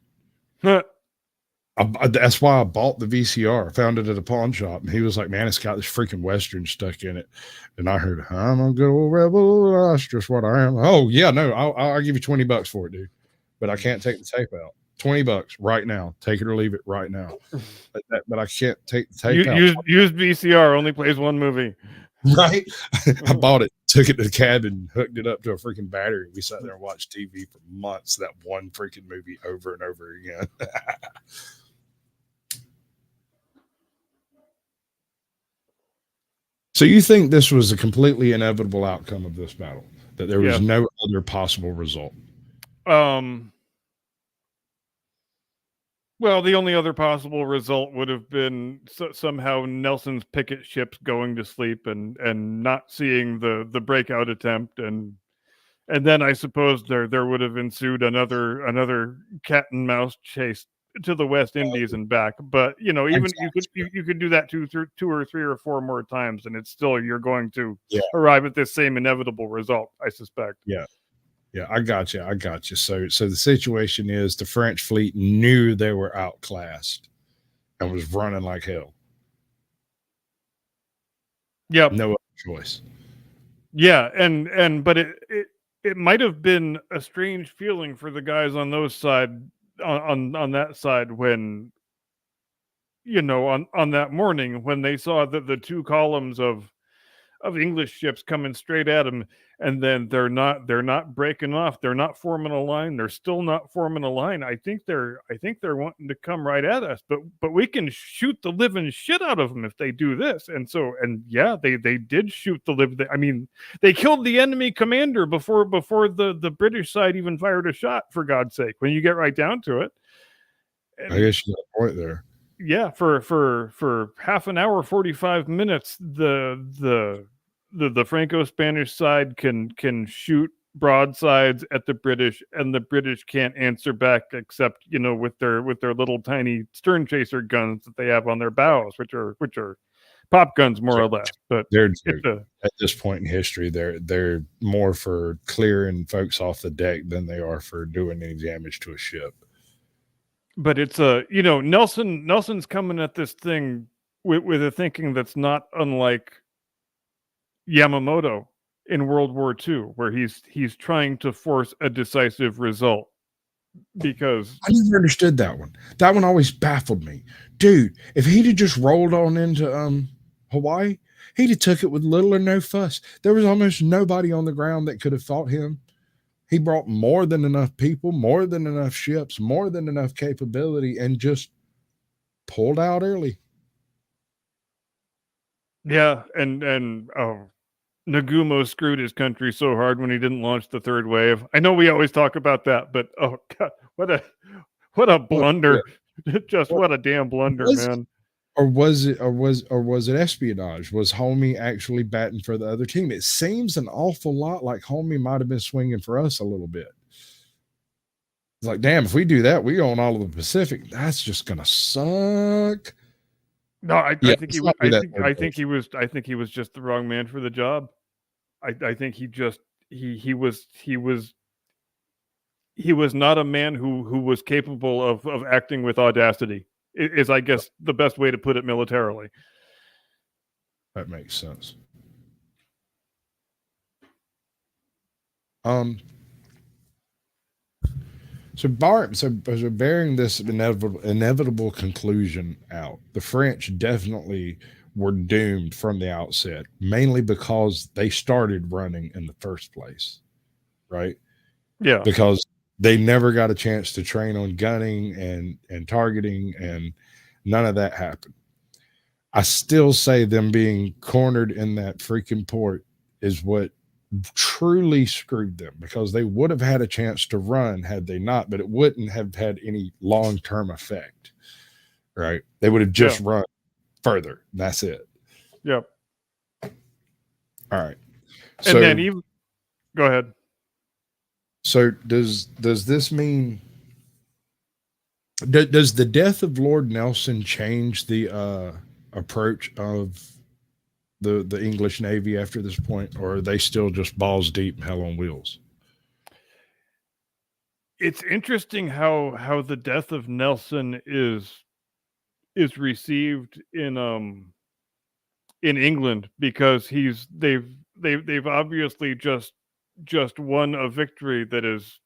That's why I bought the VCR. I found it at a pawn shop, and he was like, man, it's got this freaking Western stuck in it. And I heard, I'm a good old rebel. That's just what I am. Oh, yeah, no, I'll give you $20 for it, dude. But I can't take the tape out. $20 right now. Take it or leave it right now. But I can't take the tape out. Used VCR only plays one movie. Right? I bought it, took it to the cabin, hooked it up to a freaking battery. We sat there and watched TV for months, that one freaking movie over and over again. So you think this was a completely inevitable outcome of this battle? That there was no other possible result? Well, the only other possible result would have been somehow Nelson's picket ships going to sleep and not seeing the breakout attempt, and then I suppose there would have ensued another cat and mouse chase to the West Indies and back. But even you could do that two or three or four more times, and it's still you're going to arrive at this same inevitable result, I suspect. Yeah. Yeah, I got you. So the situation is the French fleet knew they were outclassed and was running like hell. Yep. No other choice. Yeah, but it might have been a strange feeling for the guys on those side on that side when on that morning when they saw that the two columns of English ships coming straight at them, and then they're not breaking off, they're not forming a line, they're still not forming a line. I think they're wanting to come right at us, but we can shoot the living shit out of them if they do this. And yeah, they did shoot the living. I mean, they killed the enemy commander before the British side even fired a shot, for God's sake, when you get right down to it. And I guess you got a point there. Yeah, for half an hour, 45 minutes, the Franco-Spanish side can shoot broadsides at the British, and the British can't answer back except with their little tiny stern chaser guns that they have on their bows, which are pop guns more or less. But at this point in history, they're more for clearing folks off the deck than they are for doing any damage to a ship. But it's Nelson's coming at this thing with a thinking that's not unlike Yamamoto in World War II, where he's trying to force a decisive result. Because I never understood that one. That one always baffled me, dude. If he'd have just rolled on into Hawaii, he'd have took it with little or no fuss. There was almost nobody on the ground that could have fought him. He brought more than enough people, more than enough ships, more than enough capability, and just pulled out early. Yeah, and Nagumo screwed his country so hard when he didn't launch the third wave. I know we always talk about that, but oh God, what a blunder! Just what a damn blunder, man. Or was it espionage? Was Homie actually batting for the other team? It seems an awful lot like Homie might have been swinging for us a little bit. It's like, damn, if we do that, we own all of the Pacific. That's just gonna suck. No, I think he was just the wrong man for the job. I think he was not a man who was capable of acting with audacity. Is, I guess, the best way to put it militarily. That makes sense. So bearing this inevitable conclusion out, the French definitely were doomed from the outset, mainly because they started running in the first place, right? Yeah. Because they never got a chance to train on gunning and targeting, and none of that happened. I still say them being cornered in that freaking port is what truly screwed them, because they would have had a chance to run had they not, but it wouldn't have had any long-term effect, right? They would have just run further. That's it. Yep. All right. And then even go ahead. So does this mean does the death of Lord Nelson change the approach of the English Navy after this point, or are they still just balls deep, hell on wheels? It's interesting how the death of Nelson is received in England, because they've obviously just won a victory that is,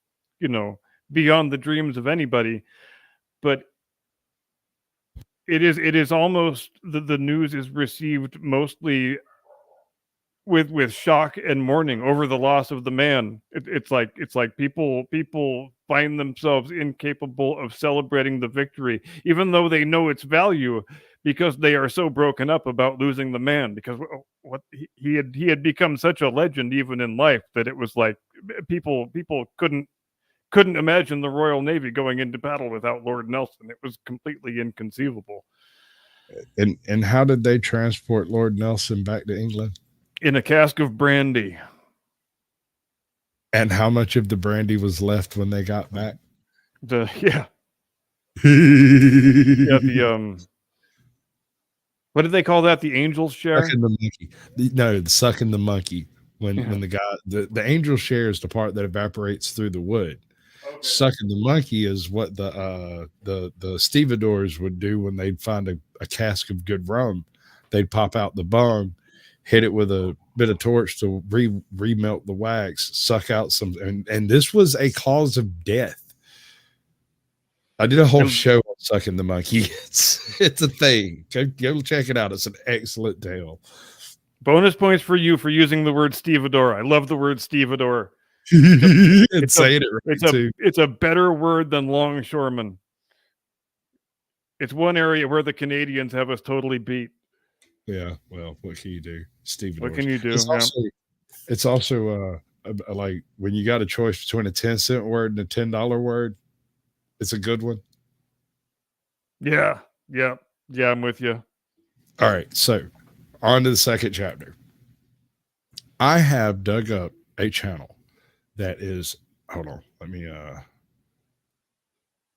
beyond the dreams of anybody. But it is almost the news is received mostly with shock and mourning over the loss of the man. It's like people find themselves incapable of celebrating the victory, even though they know its value, because they are so broken up about losing the man, because what he had become such a legend even in life that it was like people couldn't couldn't imagine the Royal Navy going into battle without Lord Nelson. It was completely inconceivable. And how did they transport Lord Nelson back to England? In a cask of brandy. And how much of the brandy was left when they got back? Yeah, Yeah, the what did they call that? The angel's share? sucking the monkey. No, the sucking the monkey. When Yeah. when the guy the angel share is the part that evaporates through the wood. Okay. Sucking the monkey is what the stevedores would do when they'd find a cask of good rum. They'd pop out the bung, hit it with a bit of torch to remelt the wax, suck out some, and this was a cause of death. I did a whole And- show on sucking the monkey. It's a thing. Go check it out. It's an excellent tale. Bonus points for you for using the word stevedore. I love the word stevedore. And saying it right too. It's a better word than longshoreman. It's one area where the Canadians have us totally beat. Yeah. Well, what can you do, Steve? What can you do? It's also like when you got a choice between a 10-cent word and a $10 word, it's a good one. Yeah, I'm with you. All right, so on to the second chapter. I have dug up a channel that is, hold on, let me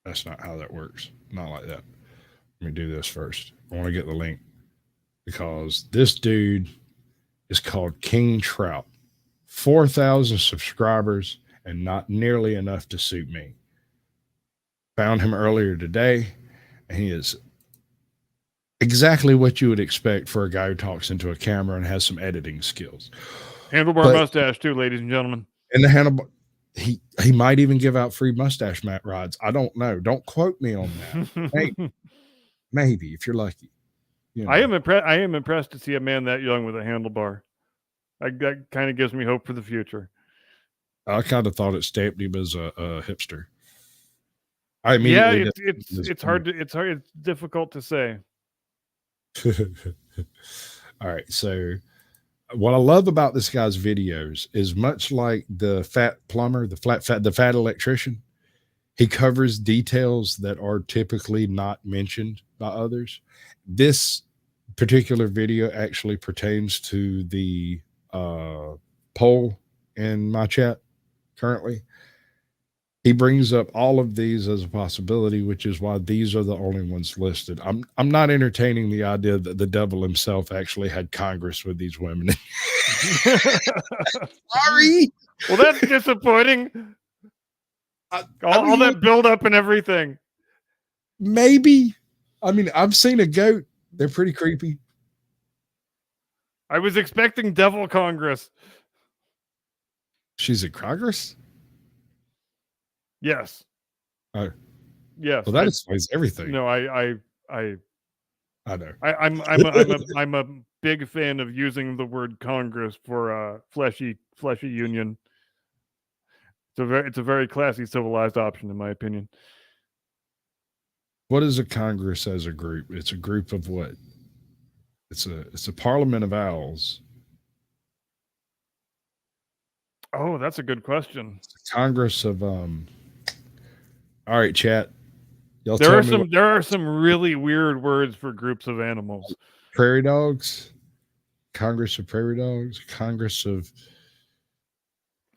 that's not how that works. Not like that. Let me do this first. I want to get the link because this dude is called King Trout. 4,000 subscribers and not nearly enough to suit me. Found him earlier today, and he is exactly what you would expect for a guy who talks into a camera and has some editing skills. Handlebar mustache too, ladies and gentlemen. And the handlebar, he might even give out free mustache mat rides. I don't know. Don't quote me on that. Maybe if you're lucky. You know. I am impressed to see a man that young with a handlebar. That kind of gives me hope for the future. I kind of thought it stamped him as a hipster. I Yeah, immediately it's difficult to say. All right, so what I love about this guy's videos is much like the fat plumber, the fat electrician. He covers details that are typically not mentioned by others. This particular video actually pertains to the poll in my chat currently. He brings up all of these as a possibility, which is why these are the only ones listed. I'm not entertaining the idea that the devil himself actually had Congress with these women. Sorry. Well, that's disappointing. All that build up and everything. Maybe. I mean, I've seen a goat. They're pretty creepy. I was expecting Devil Congress. She's in Congress? Yes. Oh. Yes. Well, that explains everything. No, I know. I'm a big fan of using the word Congress for a fleshy union. It's a very classy, civilized option, in my opinion. What is a Congress as a group? It's a group of what? It's a parliament of owls. Oh, that's a good question. It's a Congress of all right, chat. Y'all There tell are me there are some really weird words for groups of animals. prairie dogs, Congress of prairie dogs, Congress of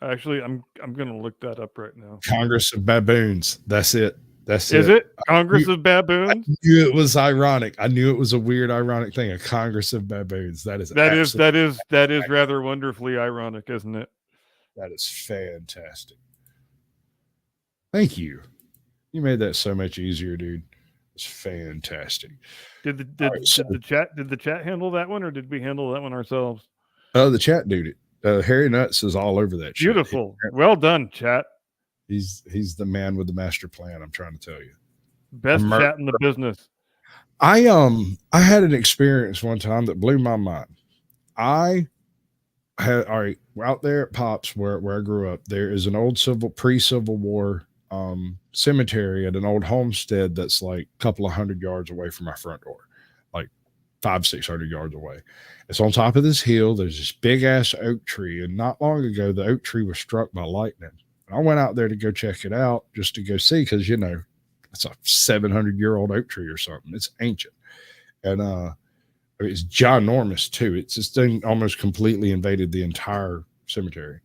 Actually, I'm gonna look that up right now. Congress of baboons. That's it. Is it Congress of Baboons? I knew it was ironic. I knew it was a weird, ironic thing. A Congress of baboons. That is rather wonderfully ironic, isn't it? That is fantastic. Thank you. You made that so much easier, dude. It's fantastic. Did the chat handle that one, or did we handle that one ourselves? Oh, the chat dude. Harry Nuts is all over that shit. Beautiful. Well done, chat. He's the man with the master plan. I'm trying to tell you. Best chat in the business. I had an experience one time that blew my mind. All right, out there at Pops, where I grew up, there is an old pre-Civil War cemetery at an old homestead that's like a couple of 100 yards away from my front door, like 500-600 yards away. It's on top of this hill. There's this big ass oak tree, and not long ago the oak tree was struck by lightning. I went out there to go check it out just to go see, because, you know, it's a 700-year-old oak tree or something. It's ancient. And it's ginormous too. It's this thing almost completely invaded the entire cemetery.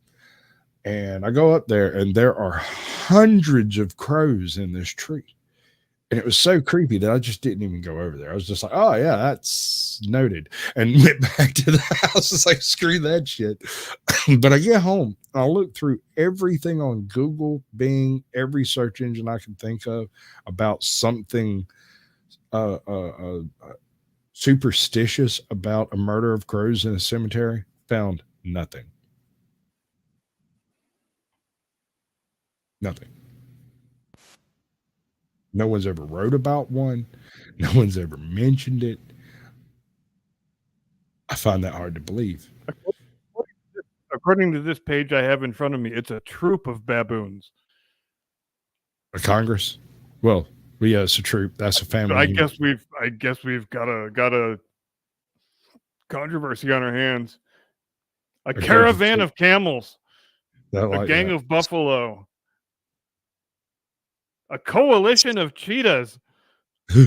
And I go up there, and there are hundreds of crows in this tree. And it was so creepy that I just didn't even go over there. I was just like, oh, yeah, that's noted. And went back to the house. It's like, screw that shit. But I get home, and I look through everything on Google, Bing, every search engine I can think of about something superstitious about a murder of crows in a cemetery. Found nothing. Nothing. No one's ever wrote about one. No one's ever mentioned it. I find that hard to believe. According to this page I have in front of me, it's a troop of baboons. A Congress? Well, yeah, it's a troop. That's a family. I guess we've got a controversy on our hands. A caravan of camels. A gang of buffalo. A coalition of cheetahs. Keep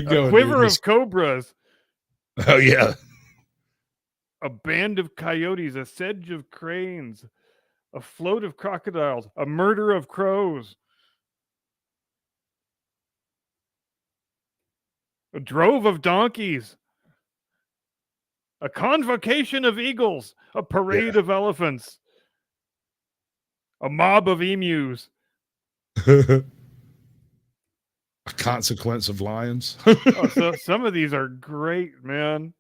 going. A quiver of cobras. Oh, yeah. A band of coyotes. A sedge of cranes. A float of crocodiles. A murder of crows. A drove of donkeys. A convocation of eagles. A parade of elephants. A mob of emus. A consequence of lions. So some of these are great, man.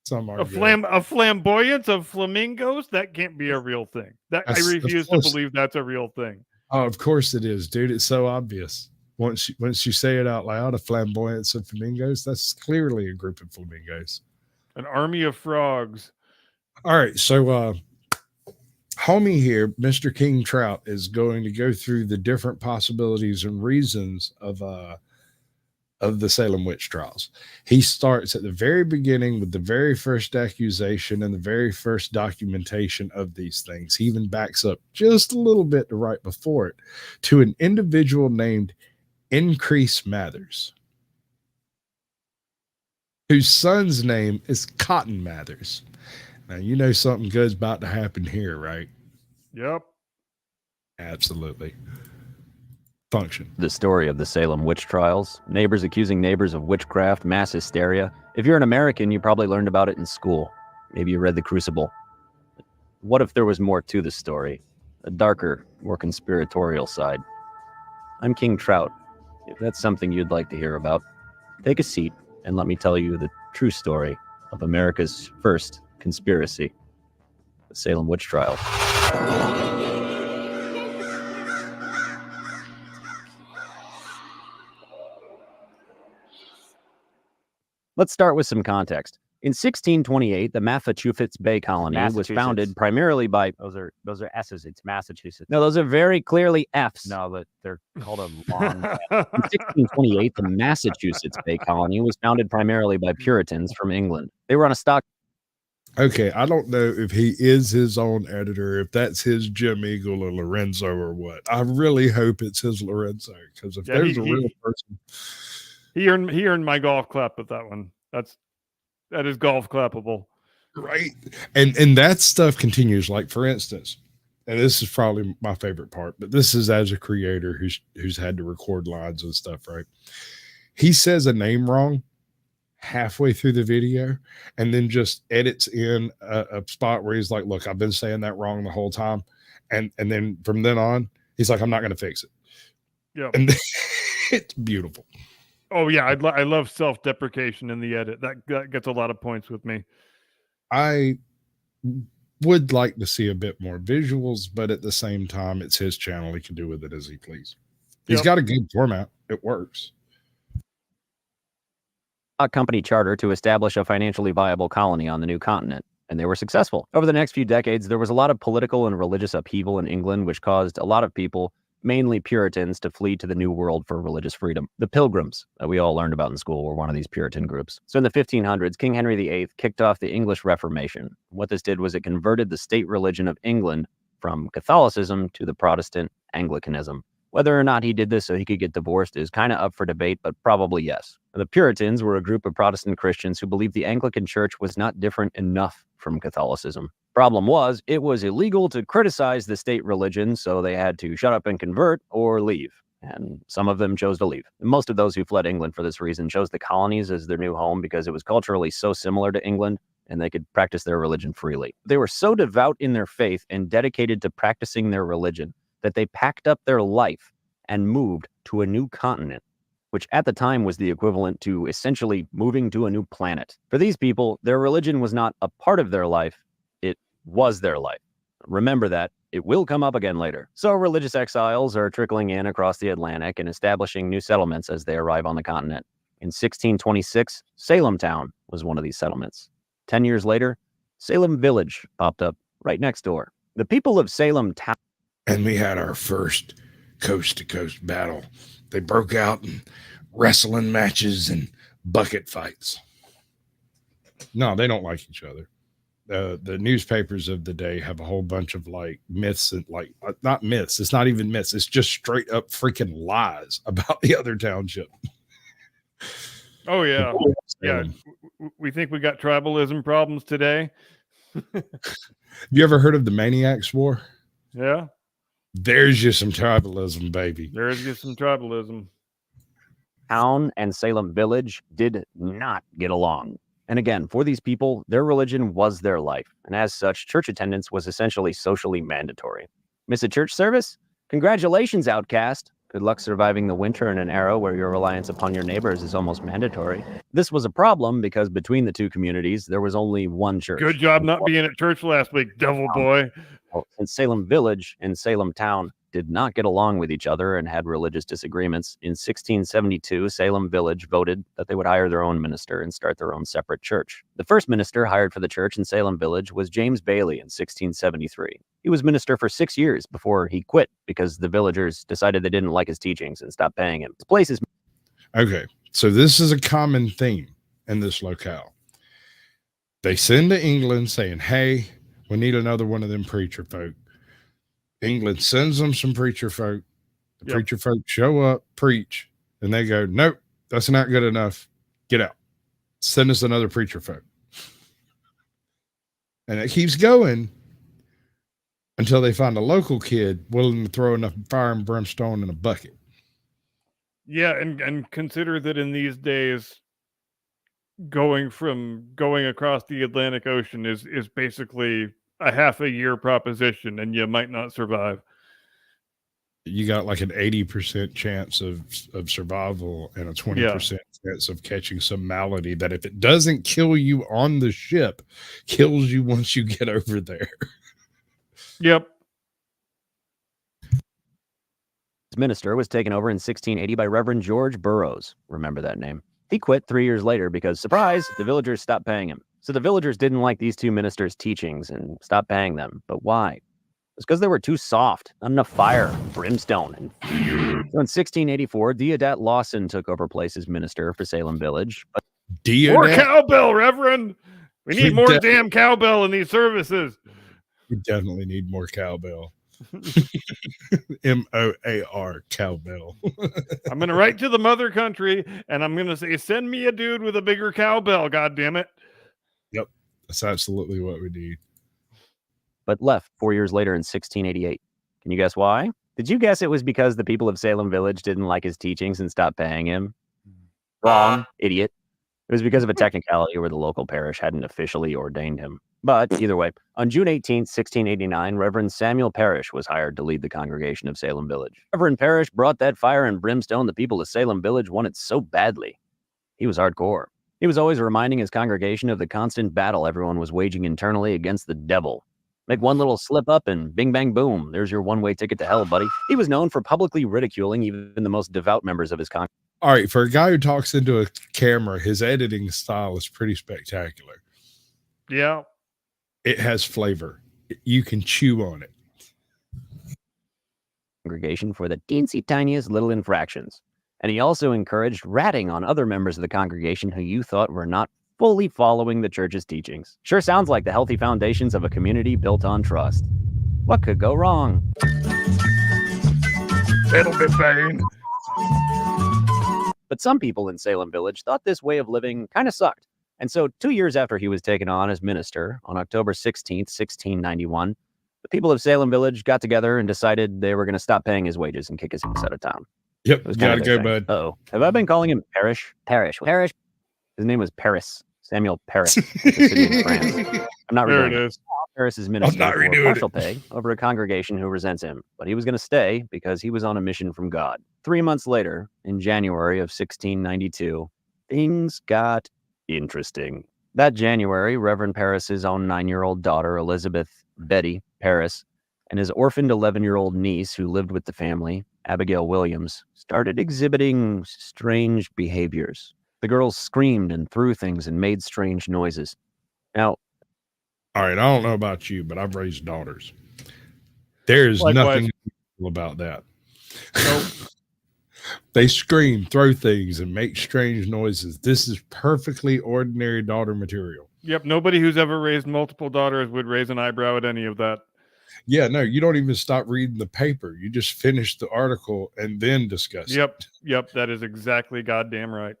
Some are a flamboyance of flamingos. That can't be a real thing. I refuse to believe that's a real thing. Oh, of course it is, dude. It's so obvious. Once you say it out loud, a flamboyance of flamingos, that's clearly a group of flamingos. An army of frogs. All right, so homie here, Mr. King Trout, is going to go through the different possibilities and reasons of the Salem witch trials. He starts at the very beginning with the very first accusation and the very first documentation of these things. He even backs up just a little bit to right before it to an individual named Increase Mathers, whose son's name is Cotton Mathers. Now, you know something good's about to happen here, right? Yep. Absolutely. Function. The story of the Salem witch trials, neighbors accusing neighbors of witchcraft, mass hysteria. If you're an American, you probably learned about it in school. Maybe you read The Crucible. What if there was more to the story? A darker, more conspiratorial side. I'm King Trout. If that's something you'd like to hear about, take a seat and let me tell you the true story of America's first conspiracy, the Salem witch trials. Let's start with some context. In 1628, the Massachusetts Bay Colony was founded primarily by... Those are S's. It's Massachusetts. No, those are very clearly F's. No, they're called a long... In 1628, the Massachusetts Bay Colony was founded primarily by Puritans from England. They were on a stock... Okay, I don't know if he is his own editor, if that's his Jim Eagle or Lorenzo or what. I really hope it's his Lorenzo, because if there's a real person... He earned my golf clap with that one. That is golf clappable. Right. And that stuff continues. Like, for instance, and this is probably my favorite part, but this is as a creator who's had to record lines and stuff, right? He says a name wrong halfway through the video and then just edits in a spot where he's like, look, I've been saying that wrong the whole time. And then from then on, he's like, I'm not going to fix it. Yeah. And it's beautiful. Oh yeah, I love self-deprecation in the edit. That gets a lot of points with me. I would like to see a bit more visuals, but at the same time, it's his channel. He can do with it as he please. He's got a good format. It works. A company charter to establish a financially viable colony on the new continent, and they were successful. Over the next few decades, there was a lot of political and religious upheaval in England, which caused a lot of people, mainly Puritans, to flee to the New World for religious freedom. The Pilgrims, that we all learned about in school, were one of these Puritan groups. So in the 1500s, King Henry VIII kicked off the English Reformation. What this did was it converted the state religion of England from Catholicism to the Protestant Anglicanism. Whether or not he did this so he could get divorced is kind of up for debate, but probably yes. The Puritans were a group of Protestant Christians who believed the Anglican Church was not different enough from Catholicism. Problem was, it was illegal to criticize the state religion, so they had to shut up and convert or leave. And some of them chose to leave. Most of those who fled England for this reason chose the colonies as their new home because it was culturally so similar to England and they could practice their religion freely. They were so devout in their faith and dedicated to practicing their religion that they packed up their life and moved to a new continent, which at the time was the equivalent to essentially moving to a new planet. For these people, their religion was not a part of their life, it was their life. Remember that. It will come up again later. So religious exiles are trickling in across the Atlantic and establishing new settlements as they arrive on the continent. In 1626, Salem Town was one of these settlements. 10 years later, Salem Village popped up right next door. The people of Salem Town... And we had our first coast-to-coast battle. They broke out in wrestling matches and bucket fights. No, they don't like each other. The newspapers of the day have a whole bunch of like myths and like not myths. It's not even myths. It's just straight up freaking lies about the other township. Oh yeah, yeah. We think we got tribalism problems today. You ever heard of the Maniacs War? Yeah. There's just some tribalism, baby. There's just some tribalism. Town and Salem Village did not get along. And again, for these people, their religion was their life, and as such, church attendance was essentially socially mandatory. Miss a church service? Congratulations, outcast. Good luck surviving the winter in an era where your reliance upon your neighbors is almost mandatory. This was a problem because between the two communities, there was only one church. Good job not being at church last week, devil boy. Since Salem Village and Salem Town did not get along with each other and had religious disagreements, in 1672, Salem Village voted that they would hire their own minister and start their own separate church. The first minister hired for the church in Salem Village was James Bailey in 1673. He was minister for 6 years before he quit because the villagers decided they didn't like his teachings and stopped paying him. His place is... Okay, so this is a common theme in this locale. They send to England saying, hey, we need another one of them preacher folk. England sends them some preacher folk. The preacher folk show up, preach, and they go, nope, that's not good enough. Get out. Send us another preacher folk. And it keeps going until they find a local kid willing to throw enough fire and brimstone in a bucket. Yeah, and consider that in these days, going across the Atlantic Ocean is basically a half a year proposition, and you might not survive. You got like an 80% chance of survival and a 20% chance of catching some malady that if it doesn't kill you on the ship, kills you once you get over there. Yep. Minister was taken over in 1680 by Reverend George Burroughs. Remember that name. He quit 3 years later because, surprise, the villagers stopped paying him. So the villagers didn't like these two ministers' teachings and stopped paying them. But why? It's because they were too soft, not enough fire, brimstone. So in 1684, Deodat Lawson took over place as minister for Salem Village. But more cowbell, Reverend! We need more damn cowbell in these services. We definitely need more cowbell. MOAR, cowbell. I'm going to write to the mother country, and I'm going to say, send me a dude with a bigger cowbell, goddammit. Yep, that's absolutely what we need. But left 4 years later in 1688. Can you guess why? Did you guess it was because the people of Salem Village didn't like his teachings and stopped paying him? Wrong, idiot. It was because of a technicality where the local parish hadn't officially ordained him. But either way, on June 18, 1689, Reverend Samuel Parrish was hired to lead the congregation of Salem Village. Reverend Parrish brought that fire and brimstone the people of Salem Village wanted so badly. He was hardcore. He was always reminding his congregation of the constant battle everyone was waging internally against the devil. Make one little slip up and bing, bang, boom. There's your one-way ticket to hell, buddy. He was known for publicly ridiculing even the most devout members of his congregation. All right, for a guy who talks into a camera, his editing style is pretty spectacular. Yeah. It has flavor. You can chew on it. Congregation for the teensy tiniest little infractions. And he also encouraged ratting on other members of the congregation who you thought were not fully following the church's teachings. Sure sounds like the healthy foundations of a community built on trust. What could go wrong? It'll be fine. But some people in Salem Village thought this way of living kind of sucked. And so 2 years after he was taken on as minister, on October 16th, 1691, the people of Salem Village got together and decided they were going to stop paying his wages and kick his ass out of town. Yep, It was gotta their go, thing. bud. Uh-oh. Have I been calling him Parrish? Parrish. His name was Paris. Samuel Paris. Like the city in France. I'm not There redoing it it. is. Paris is minister not for redoing partial it. pay over a congregation who resents him, but he was going to stay because he was on a mission from God. 3 months later, in January of 1692, things got interesting. That January, Reverend Paris's own 9-year-old daughter, Elizabeth Betty Paris, and his orphaned 11-year-old niece who lived with the family, Abigail Williams, started exhibiting strange behaviors. The girls screamed and threw things and made strange noises. Now, All right, I don't know about you, but I've raised daughters. There's Likewise. nothing unusual about that. Nope. They scream, throw things, and make strange noises. This is perfectly ordinary daughter material. Yep. Nobody who's ever raised multiple daughters would raise an eyebrow at any of that. Yeah, no, you don't even stop reading the paper. You just finish the article and then discuss it. Yep. Yep. That is exactly goddamn right.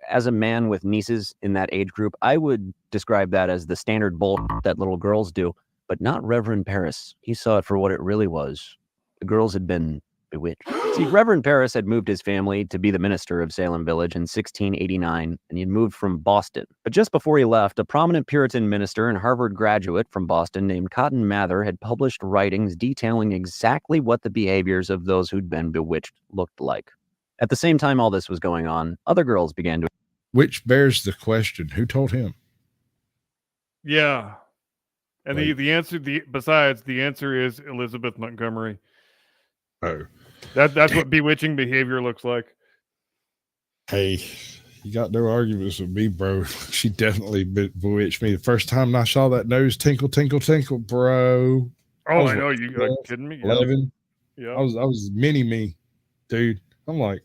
as a man with nieces in that age group, I would describe that as the standard bull that little girls do, but not Reverend Paris. He saw it for what it really was. The girls had been bewitched. See, Reverend Paris had moved his family to be the minister of Salem Village in 1689, and he had moved from Boston. But just before he left, a prominent Puritan minister and Harvard graduate from Boston named Cotton Mather had published writings detailing exactly what the behaviors of those who'd been bewitched looked like. At the same time all this was going on, other girls began to... Which bears the question, who told him? Yeah. And Right. the answer, besides, the answer is Elizabeth Montgomery. Oh, That's what bewitching behavior looks like. hey, you got no arguments with me, bro. She definitely bewitched me. The first time I saw that nose tinkle, tinkle, tinkle, bro. Oh, was I know. like You 12, kidding me? 11. Yeah. I was mini me, dude. I'm like,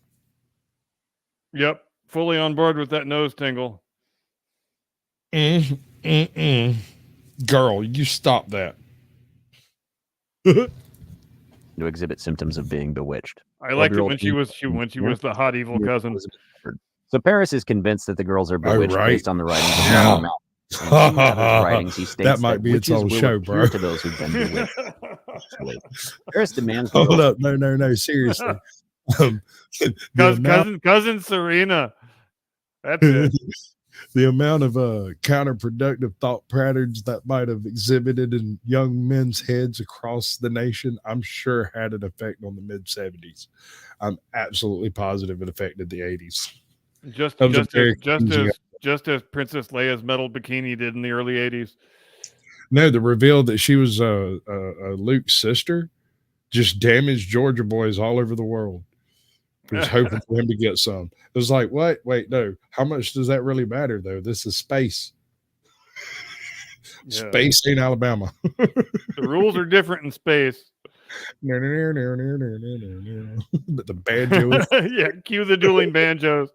Yep. Fully on board with that nose tingle. girl, you stop that. exhibit symptoms of being bewitched. I liked it 12-year-old when she was the hot evil cousin. So Paris is convinced that the girls are bewitched right. based on the writings of Yeah. Mather. And in Mather's writings, he states That might be its witches own will show, appear bro. to those who've been bewitched. Paris demands the Hold girls up. No, seriously. The amount- cousin Serena. That's it. the amount of counterproductive thought patterns that might have exhibited in young men's heads across the nation, I'm sure had an effect on the mid 70s. I'm absolutely positive it affected the 80s. Just That was a just very as, just confusing as just as Princess Leia's metal bikini did in the early 80s. No, the reveal that she was Luke's sister just damaged Georgia boys all over the world. I was hoping for him to get some. It was like, what? Wait, no. How much does that really matter, though? This is space. Yeah. Space ain't Alabama. The rules are different in space. But the banjo is Yeah, cue the dueling banjos.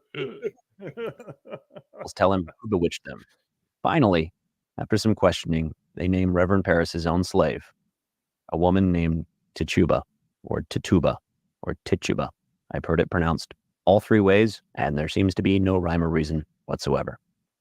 tell him who bewitched them. Finally, after some questioning, they name Reverend Paris's own slave, a woman named Tituba, or Tituba, or Tituba. I've heard it pronounced all three ways, and there seems to be no rhyme or reason whatsoever.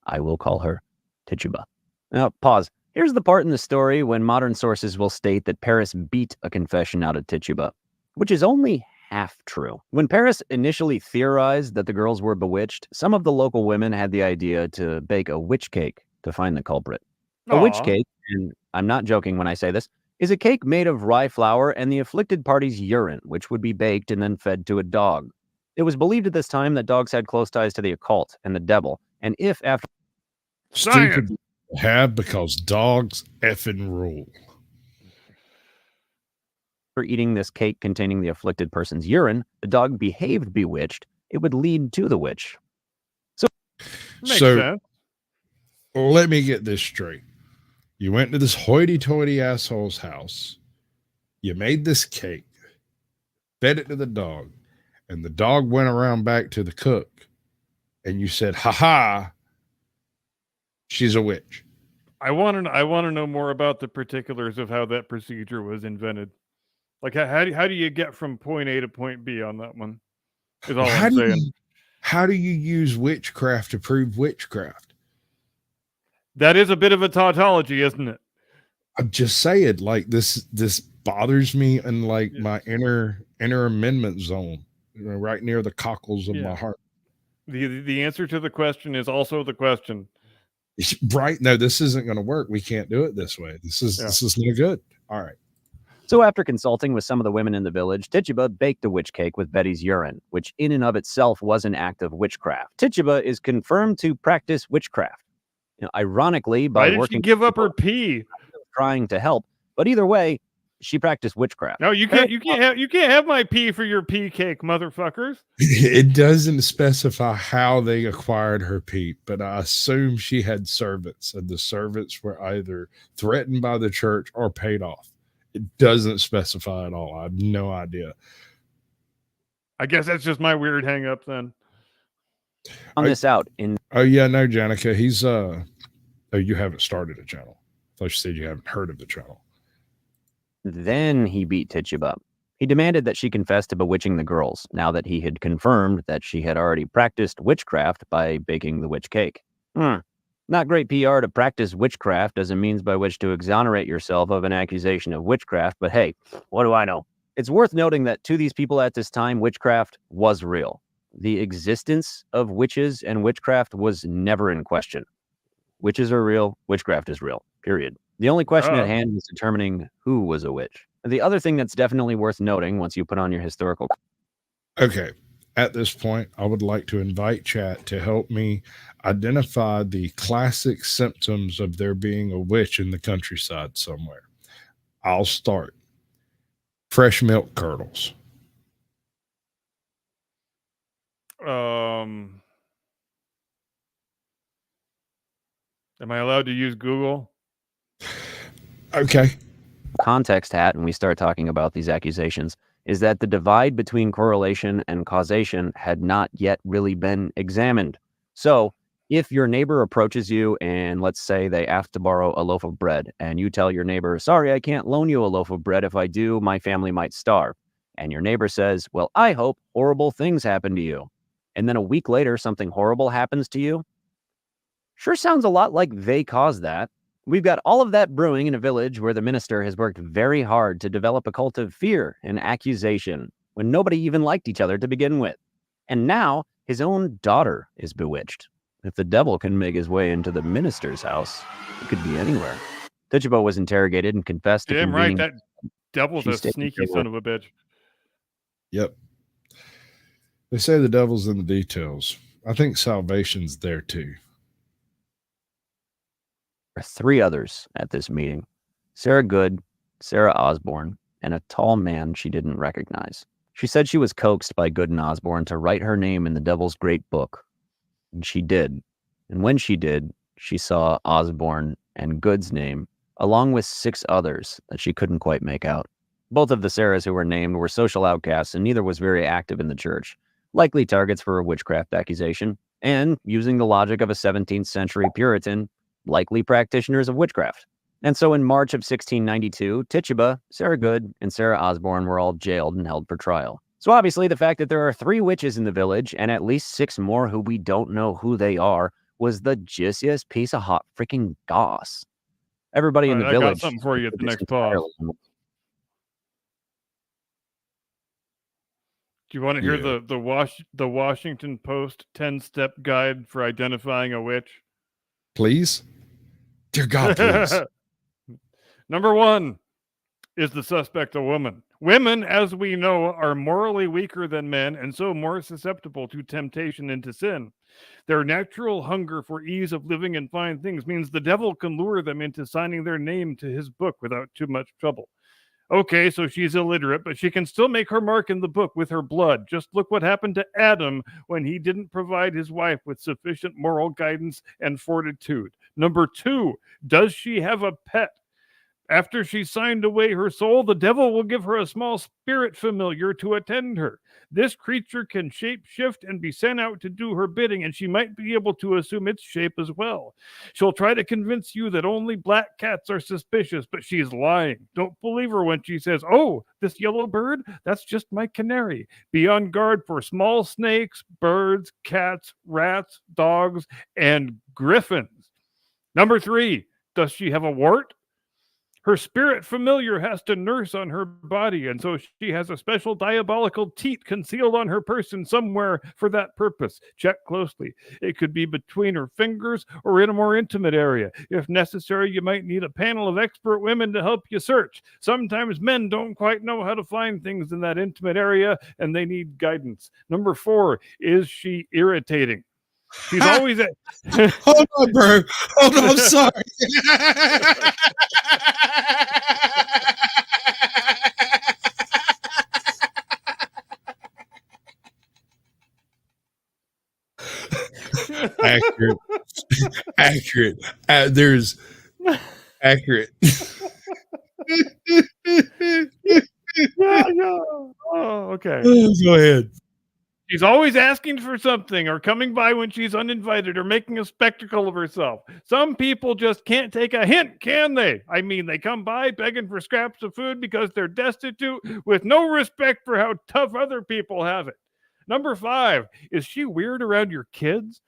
I will call her Tituba. Now, pause. Here's the part in the story when modern sources will state that Paris beat a confession out of Tituba, which is only half true. When Paris initially theorized that the girls were bewitched, some of the local women had the idea to bake a witch cake to find the culprit. A witch Aw. cake, and I'm not joking when I say this, is a cake made of rye flour and the afflicted party's urine, which would be baked and then fed to a dog. It was believed at this time that dogs had close ties to the occult and the devil, and if after stupid to have because dogs effing rule. eating this cake containing the afflicted person's urine, the dog behaved bewitched, it would lead to the witch. Makes So sense. let me get this straight. You went to this hoity-toity asshole's house. You made this cake, fed it to the dog, and the dog went around back to the cook, and you said, "Ha ha, she's a witch." I want to know more about the particulars of how that procedure was invented. Like how do you get from point A to point B on that one? Is all I'm saying. How do you use witchcraft to prove witchcraft? That is a bit of a tautology, isn't it? I'm just saying, like this bothers me in like my inner amendment zone, right near the cockles of my heart. The answer to the question is also the question. Right? No, this isn't going to work. We can't do it this way. This is no good. All right. So after consulting with some of the women in the village, Tituba baked a witch cake with Betty's urine, which in and of itself was an act of witchcraft. Tituba is confirmed to practice witchcraft. Ironically, by why did working she give up her pee? Trying to help, but either way, she practiced witchcraft. No, you can't have my pee for your pee cake, motherfuckers. It doesn't specify how they acquired her pee, but I assume she had servants, and the servants were either threatened by the church or paid off. It doesn't specify at all. I have no idea. I guess that's just my weird hang up then. On this out in Oh yeah, no, Janica, he's oh, you haven't started a channel. I thought you said you haven't heard of the channel. Then he beat Tituba. He demanded that she confess to bewitching the girls, now that he had confirmed that she had already practiced witchcraft by baking the witch cake. Not great PR to practice witchcraft as a means by which to exonerate yourself of an accusation of witchcraft, but hey, what do I know? It's worth noting that to these people at this time, witchcraft was real. The existence of witches and witchcraft was never in question. Witches are real, witchcraft is real, period. The only question at hand was determining who was a witch. The other thing that's definitely worth noting once you put on your historical... Okay. At this point, I would like to invite chat to help me identify the classic symptoms of there being a witch in the countryside somewhere. I'll start. Fresh milk curdles. Am I allowed to use Google? Okay. Context hat, and we start talking about these accusations, is that the divide between correlation and causation had not yet really been examined. So if your neighbor approaches you and let's say they ask to borrow a loaf of bread and you tell your neighbor, sorry, I can't loan you a loaf of bread. If I do, my family might starve. And your neighbor says, well, I hope horrible things happen to you. And then a week later, something horrible happens to you. Sure sounds a lot like they caused that. We've got all of that brewing in a village where the minister has worked very hard to develop a cult of fear and accusation when nobody even liked each other to begin with. And now his own daughter is bewitched. If the devil can make his way into the minister's house, it could be anywhere. Tituba was interrogated and confessed to Damn right, convening... that devil's a sneaky son of a bitch. Yep. They say the devil's in the details. I think salvation's there too. There are 3 others at this meeting. Sarah Good, Sarah Osborne, and a tall man she didn't recognize. She said she was coaxed by Good and Osborne to write her name in the Devil's Great Book. And she did. And when she did, she saw Osborne and Good's name, along with 6 others that she couldn't quite make out. Both of the Sarahs who were named were social outcasts, and neither was very active in the church, likely targets for a witchcraft accusation, and, using the logic of a 17th century Puritan, likely practitioners of witchcraft. And so in March of 1692, Tituba, Sarah Good, and Sarah Osborne were all jailed and held for trial. So obviously the fact that there are 3 witches in the village, and at least 6 more who we don't know who they are, was the juiciest piece of hot freaking goss. Everybody in the village... I got something for you at the next pause. Do you want to hear the Washington Post 10-step guide for identifying a witch? Please? Dear God, please. Number 1, is the suspect a woman? Women, as we know, are morally weaker than men and so more susceptible to temptation and to sin. Their natural hunger for ease of living and fine things means the devil can lure them into signing their name to his book without too much trouble. Okay, so she's illiterate, but she can still make her mark in the book with her blood. Just look what happened to Adam when he didn't provide his wife with sufficient moral guidance and fortitude. Number 2, does she have a pet? After she's signed away her soul, the devil will give her a small spirit familiar to attend her. This creature can shape shift and be sent out to do her bidding, and she might be able to assume its shape as well. She'll try to convince you that only black cats are suspicious, but she's lying. Don't believe her when she says, "Oh, this yellow bird? That's just my canary." Be on guard for small snakes, birds, cats, rats, dogs, and griffins. Number 3, does she have a wart? Her spirit familiar has to nurse on her body, and so she has a special diabolical teat concealed on her person somewhere for that purpose. Check closely. It could be between her fingers or in a more intimate area. If necessary, you might need a panel of expert women to help you search. Sometimes men don't quite know how to find things in that intimate area, and they need guidance. Number 4, is she irritating? She's always at... Hold on, bro. Hold on, I'm sorry. Accurate. Accurate. There's accurate. Yeah. Oh, okay. Go ahead. She's always asking for something or coming by when she's uninvited or making a spectacle of herself. Some people just can't take a hint, can they? I mean, they come by begging for scraps of food because they're destitute with no respect for how tough other people have it. Number 5, is she weird around your kids?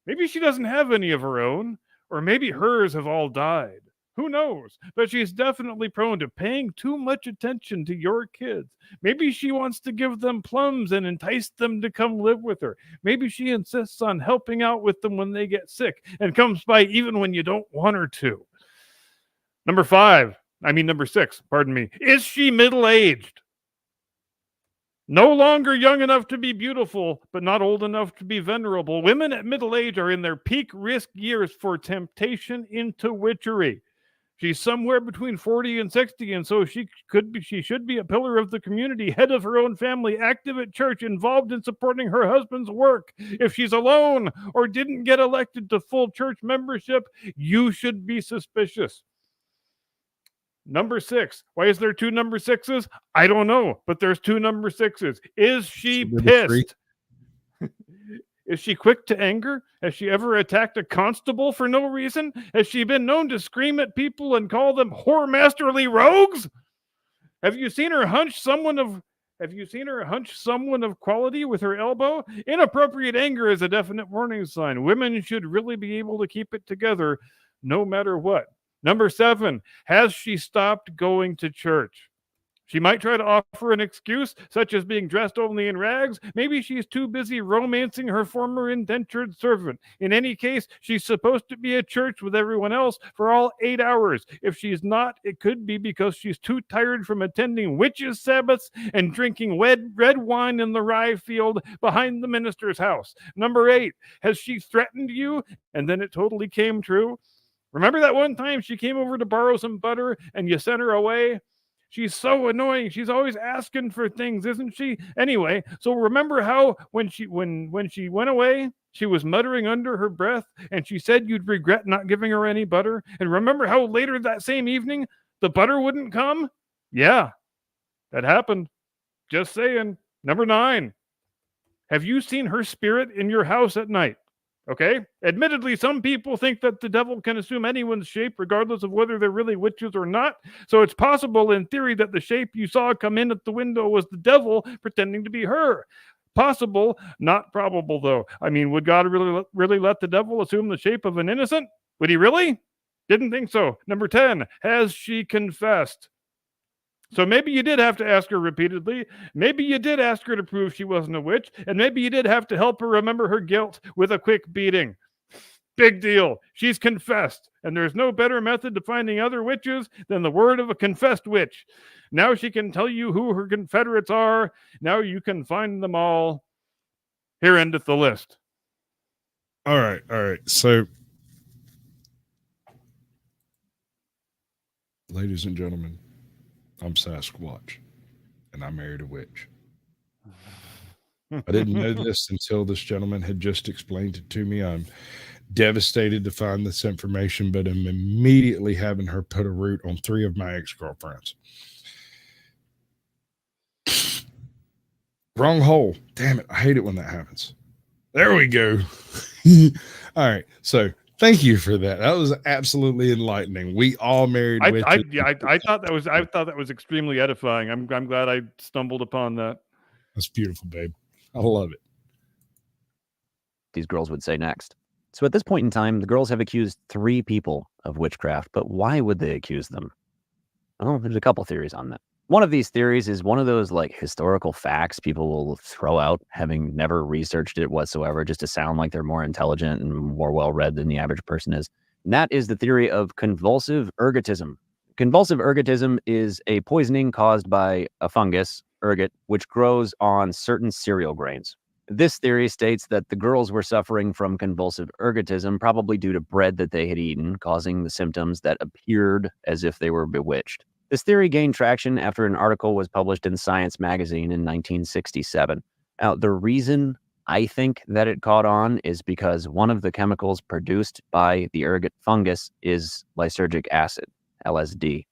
Maybe she doesn't have any of her own, or maybe hers have all died. Who knows? But she's definitely prone to paying too much attention to your kids. Maybe she wants to give them plums and entice them to come live with her. Maybe she insists on helping out with them when they get sick and comes by even when you don't want her to. Number 6, pardon me. Is she middle-aged? No longer young enough to be beautiful, but not old enough to be venerable. Women at middle age are in their peak risk years for temptation into witchery. She's somewhere between 40 and 60, and so she should be a pillar of the community, head of her own family, active at church, involved in supporting her husband's work. If she's alone or didn't get elected to full church membership, you should be suspicious. Number 6. Why is there 2 number 6s? I don't know, but there's 2 number 6s. Is she pissed? Is she quick to anger? Has she ever attacked a constable for no reason? Has she been known to scream at people and call them whoremasterly rogues? Have you seen her hunch someone of quality with her elbow? Inappropriate anger is a definite warning sign. Women should really be able to keep it together no matter what. Number 7, has she stopped going to church? She might try to offer an excuse, such as being dressed only in rags. Maybe she's too busy romancing her former indentured servant. In any case, she's supposed to be at church with everyone else for all 8 hours. If she's not, it could be because she's too tired from attending witches' Sabbaths and drinking red wine in the rye field behind the minister's house. Number 8, has she threatened you and then it totally came true? Remember that one time she came over to borrow some butter and you sent her away? She's so annoying. She's always asking for things, isn't she? Anyway, so remember how when she went away, she was muttering under her breath and she said you'd regret not giving her any butter? And remember how later that same evening the butter wouldn't come? Yeah, that happened. Just saying. Number 9. Have you seen her spirit in your house at night? Okay? Admittedly, some people think that the devil can assume anyone's shape, regardless of whether they're really witches or not. So it's possible, in theory, that the shape you saw come in at the window was the devil pretending to be her. Possible, not probable, though. I mean, would God really let the devil assume the shape of an innocent? Would he really? Didn't think so. Number 10, has she confessed? So maybe you did have to ask her repeatedly. Maybe you did ask her to prove she wasn't a witch. And maybe you did have to help her remember her guilt with a quick beating. Big deal. She's confessed. And there's no better method to finding other witches than the word of a confessed witch. Now she can tell you who her confederates are. Now you can find them all. Here endeth the list. All right. So, ladies and gentlemen, I'm Sasquatch, and I married a witch. I didn't know this until this gentleman had just explained it to me. I'm devastated to find this information, but am immediately having her put a root on 3 of my ex-girlfriends. Wrong hole. Damn it. I hate it when that happens. There we go. All right. So thank you for that. That was absolutely enlightening. We all married I thought that was extremely edifying. I'm glad I stumbled upon that. That's beautiful, babe. I love it. These girls would say next. So at this point in time, the girls have accused 3 people of witchcraft, but why would they accuse them? Well, there's a couple theories on that. One of these theories is one of those like historical facts people will throw out, having never researched it whatsoever, just to sound like they're more intelligent and more well-read than the average person is. And that is the theory of convulsive ergotism. Convulsive ergotism is a poisoning caused by a fungus, ergot, which grows on certain cereal grains. This theory states that the girls were suffering from convulsive ergotism, probably due to bread that they had eaten, causing the symptoms that appeared as if they were bewitched. This theory gained traction after an article was published in Science magazine in 1967. Now, the reason I think that it caught on is because one of the chemicals produced by the ergot fungus is lysergic acid, LSD.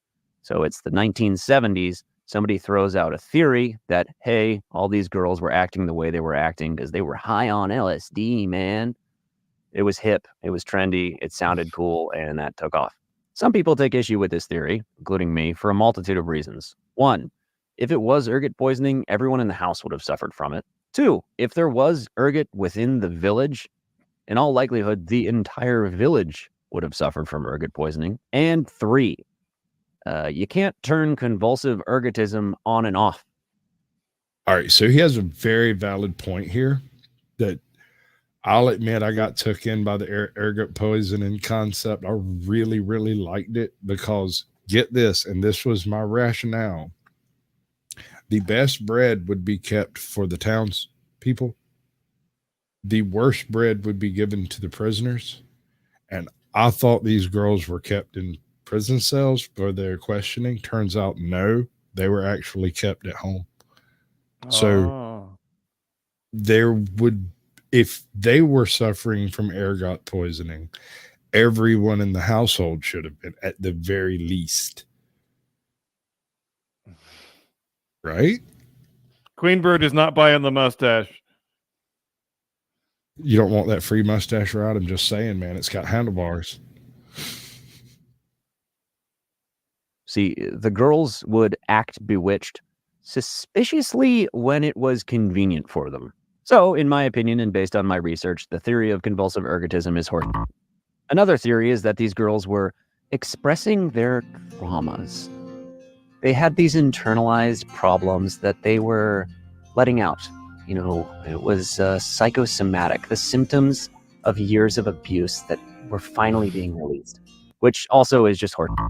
So it's the 1970s. Somebody throws out a theory that, hey, all these girls were acting the way they were acting because they were high on LSD, man. It was hip, it was trendy, it sounded cool, and that took off. Some people take issue with this theory, including me, for a multitude of reasons. 1, if it was ergot poisoning, everyone in the house would have suffered from it. 2, if there was ergot within the village, in all likelihood, the entire village would have suffered from ergot poisoning. And 3, you can't turn convulsive ergotism on and off. All right. So he has a very valid point here that I'll admit I got took in by the ergot poisoning concept. I really, really liked it because get this, and this was my rationale. The best bread would be kept for the townspeople. The worst bread would be given to the prisoners. And I thought these girls were kept in prison cells for their questioning. Turns out, no, they were actually kept at home. So there would, if they were suffering from ergot poisoning, everyone in the household should have been at the very least. Right? Queenbird is not buying the mustache. You don't want that free mustache ride? I'm just saying, man, it's got handlebars. See, the girls would act bewitched suspiciously when it was convenient for them. So, in my opinion, and based on my research, the theory of convulsive ergotism is horrible. Another theory is that these girls were expressing their traumas. They had these internalized problems that they were letting out. You know, it was psychosomatic, the symptoms of years of abuse that were finally being released, which also is just horrible.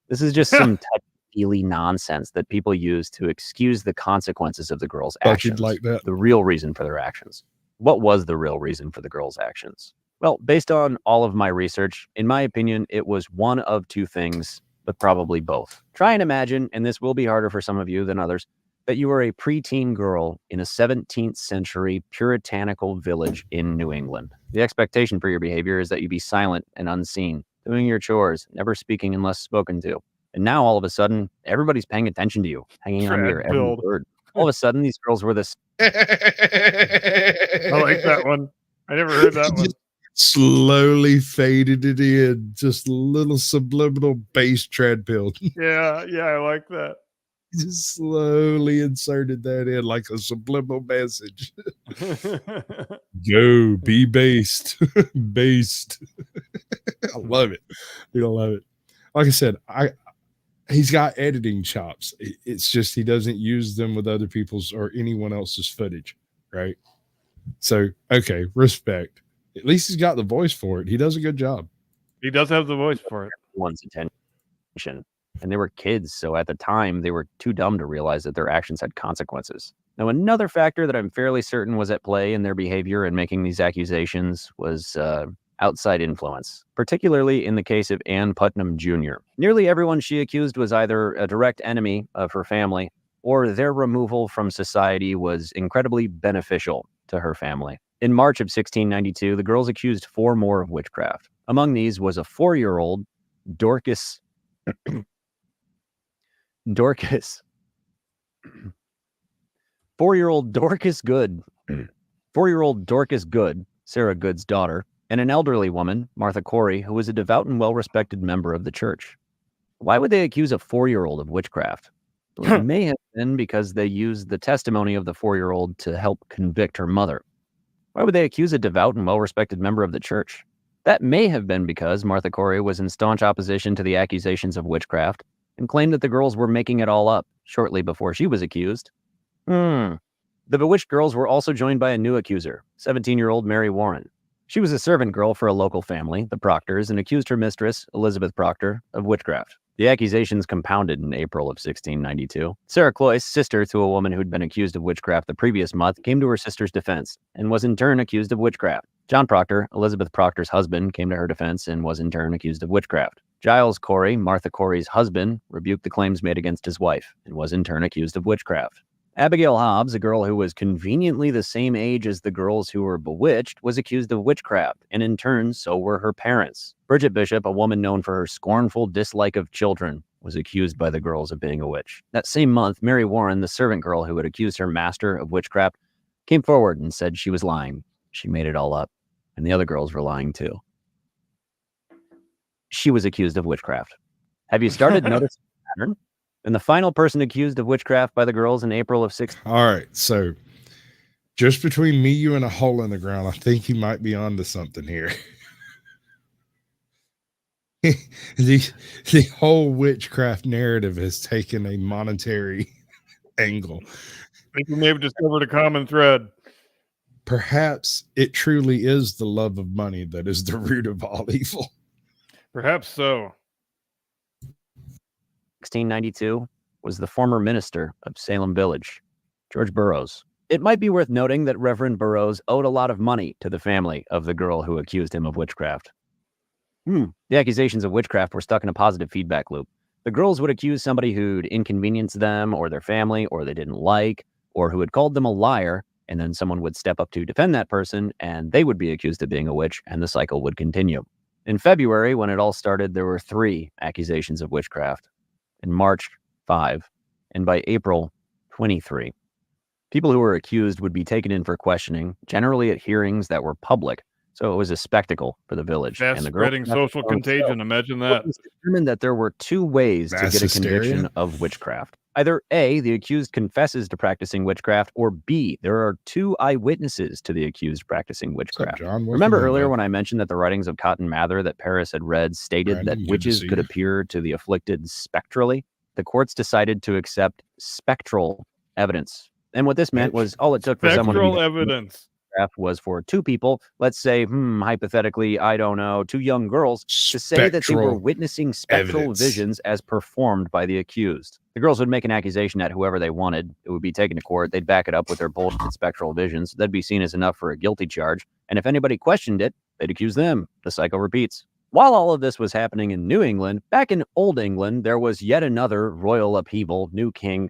This is just some touchy-feely nonsense that people use to excuse the consequences of the girls' actions. Like that. The real reason for their actions. What was the real reason for the girls' actions? Well, based on all of my research, in my opinion, it was one of 2 things, but probably both. Try and imagine, and this will be harder for some of you than others, that you are a preteen girl in a 17th century puritanical village in New England. The expectation for your behavior is that you be silent and unseen, doing your chores, never speaking unless spoken to. And now all of a sudden, everybody's paying attention to you, hanging on to your every word. All of a sudden, these girls were this. I like that one. I never heard that one. Slowly faded it in, just a little subliminal bass treadmill. Yeah, I like that. Just slowly inserted that in like a subliminal message. Go, be based. Based. I love it. I love it. Like I said, he's got editing chops. It's just he doesn't use them with other people's or anyone else's footage, right? So, okay, respect. At least he's got the voice for it. He does a good job. He does have the voice for it. Everyone's attention. And they were kids, so at the time, they were too dumb to realize that their actions had consequences. Now, another factor that I'm fairly certain was at play in their behavior and making these accusations was outside influence, particularly in the case of Ann Putnam Jr. Nearly everyone she accused was either a direct enemy of her family, or their removal from society was incredibly beneficial to her family. In March of 1692, the girls accused 4 more of witchcraft. Among these was a 4-year-old Dorcas 4-year-old Dorcas Good, 4-year-old Dorcas Good, Sarah Good's daughter, and an elderly woman, Martha Corey, who was a devout and well-respected member of the church. Why would they accuse a 4-year-old of witchcraft? Well, it may have been because they used the testimony of the 4-year-old to help convict her mother. Why would they accuse a devout and well-respected member of the church? That may have been because Martha Corey was in staunch opposition to the accusations of witchcraft and claimed that the girls were making it all up shortly before she was accused. The bewitched girls were also joined by a new accuser, 17-year-old Mary Warren. She was a servant girl for a local family, the Proctors, and accused her mistress, Elizabeth Proctor, of witchcraft. The accusations compounded in April of 1692. Sarah Cloyce, sister to a woman who'd been accused of witchcraft the previous month, came to her sister's defense and was in turn accused of witchcraft. John Proctor, Elizabeth Proctor's husband, came to her defense and was in turn accused of witchcraft. Giles Corey, Martha Corey's husband, rebuked the claims made against his wife and was in turn accused of witchcraft. Abigail Hobbs, a girl who was conveniently the same age as the girls who were bewitched, was accused of witchcraft, and in turn, so were her parents. Bridget Bishop, a woman known for her scornful dislike of children, was accused by the girls of being a witch. That same month, Mary Warren, the servant girl who had accused her master of witchcraft, came forward and said she was lying. She made it all up, and the other girls were lying too. She was accused of witchcraft. Have you started noticing the pattern? And the final person accused of witchcraft by the girls in April of 16. All right, so just between me, you, and a hole in the ground, I think you might be onto something here. the whole witchcraft narrative has taken a monetary angle. I think we may have discovered a common thread. Perhaps it truly is the love of money that is the root of all evil. Perhaps so. 1692 was the former minister of Salem Village, George Burroughs. It might be worth noting that Reverend Burroughs owed a lot of money to the family of the girl who accused him of witchcraft. The accusations of witchcraft were stuck in a positive feedback loop. The girls would accuse somebody who'd inconvenienced them or their family or they didn't like, or who had called them a liar, and then someone would step up to defend that person, and they would be accused of being a witch, and the cycle would continue. In February, when it all started, there were 3 accusations of witchcraft. In March, 5, and by April, 23. People who were accused would be taken in for questioning, generally at hearings that were public, so it was a spectacle for the village. Fast spreading social contagion, imagine that. It was determined that there were 2 ways to get a conviction of witchcraft. Either A, the accused confesses to practicing witchcraft, or B, there are 2 eyewitnesses to the accused practicing witchcraft. Remember earlier when I mentioned that the writings of Cotton Mather that Paris had read stated that witches could appear to the afflicted spectrally? The courts decided to accept spectral evidence. And what this meant was all it took for someone to be evidence was for 2 people, let's say, hypothetically, I don't know, 2 young girls, to say that they were witnessing spectral visions as performed by the accused. The girls would make an accusation at whoever they wanted. It would be taken to court. They'd back it up with their bullshit spectral visions. That'd be seen as enough for a guilty charge. And if anybody questioned it, they'd accuse them. The cycle repeats. While all of this was happening in New England, back in Old England, there was yet another royal upheaval, new king.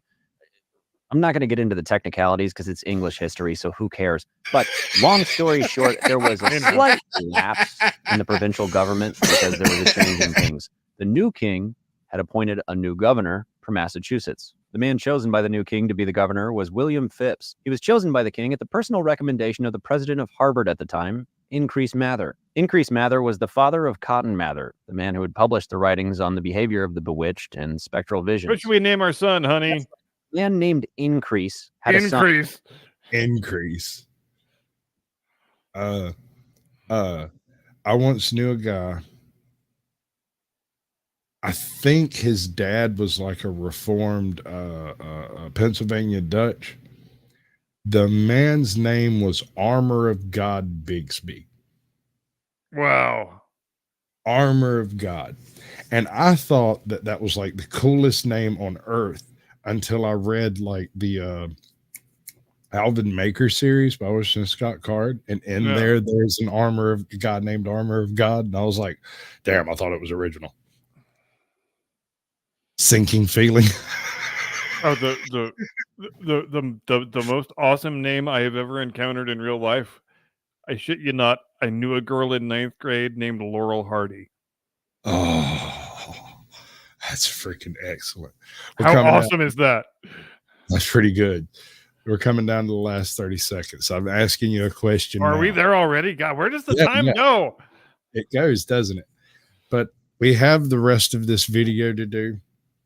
I'm not going to get into the technicalities because it's English history, so who cares? But long story short, there was a slight lapse in the provincial government because there was a change in things. The new king had appointed a new governor for Massachusetts. The man chosen by the new king to be the governor was William Phipps. He was chosen by the king at the personal recommendation of the president of Harvard at the time, Increase Mather. Increase Mather was the father of Cotton Mather, the man who had published the writings on the behavior of the bewitched and spectral visions. What should we name our son, honey? Man named Increase had a son. Increase. I once knew a guy. I think his dad was like a reformed Pennsylvania Dutch. The man's name was Armor of God Bigsby. Wow. Armor of God. And I thought that that was like the coolest name on earth until I read like the Alvin Maker series by Washington Scott Card. And in there's an Armor of God named Armor of God. And I was like, damn, I thought it was original. Sinking feeling. Oh, the most awesome name I have ever encountered in real life I shit you not, I knew a girl in 9th grade named Laurel Hardy. Oh, that's freaking excellent. We're How coming awesome is that? That's pretty good. We're coming down to the last 30 seconds. I'm asking you a question. Are now. we there already? God, where does the Yeah, time yeah. go? It goes, doesn't it? But we have the rest of this video to do.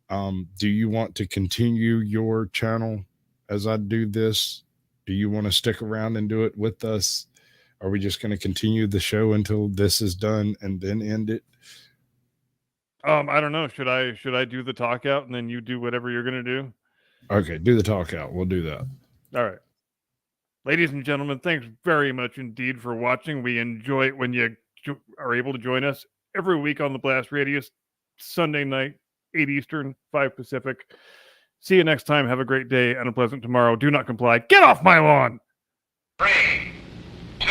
Do you want to continue your channel as I do this? Do you want to stick around and do it with us? Are we just going to continue the show until this is done and then end it? I don't know. Should I do the talk out and then you do whatever you're gonna do? Okay, do the talk out. We'll do that. All right. Ladies and gentlemen, thanks very much indeed for watching. We enjoy it when you are able to join us every week on the Blast Radius, Sunday night, 8 Eastern, 5 Pacific. See you next time. Have a great day and a pleasant tomorrow. Do not comply. Get off my lawn! 3, 2,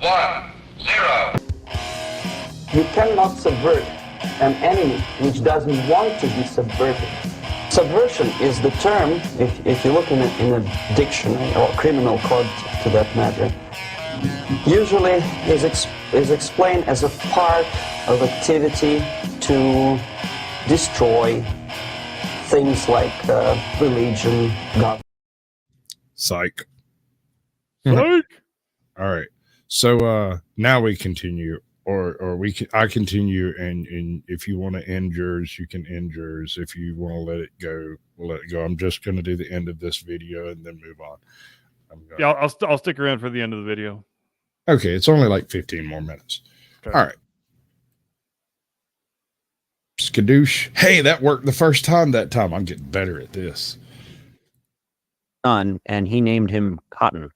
1, 0. You cannot subvert an enemy which doesn't want to be subverted. Subversion is the term, if you look in a dictionary or criminal code to that matter, usually is explained as a part of activity to destroy things like religion, God. Psych. Psych! All right. So now we continue, or I continue, and if you want to end yours, you can end yours. If you want to let it go, we'll let it go. I'm just going to do the end of this video and then move on. Yeah, I'll stick around for the end of the video. Okay, it's only like 15 more minutes. Okay. All right. Skadoosh. Hey, that worked the first time that time. I'm getting better at this. Son, and he named him Cotton.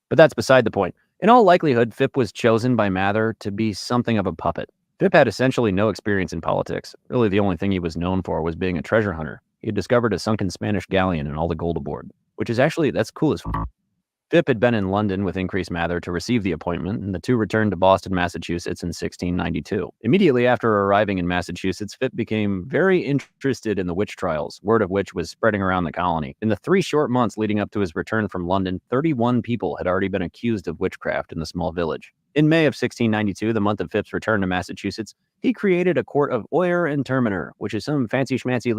But that's beside the point. In all likelihood, Phipp was chosen by Mather to be something of a puppet. Phipp had essentially no experience in politics. Really, the only thing he was known for was being a treasure hunter. He had discovered a sunken Spanish galleon and all the gold aboard, which is actually, that's cool as f***. Phipp had been in London with Increase Mather to receive the appointment, and the two returned to Boston, Massachusetts in 1692. Immediately after arriving in Massachusetts, Phipp became very interested in the witch trials, word of which was spreading around the colony. In the 3 short months leading up to his return from London, 31 people had already been accused of witchcraft in the small village. In May of 1692, the month of Phipp's return to Massachusetts, he created a court of oyer and terminer, which is some fancy schmancy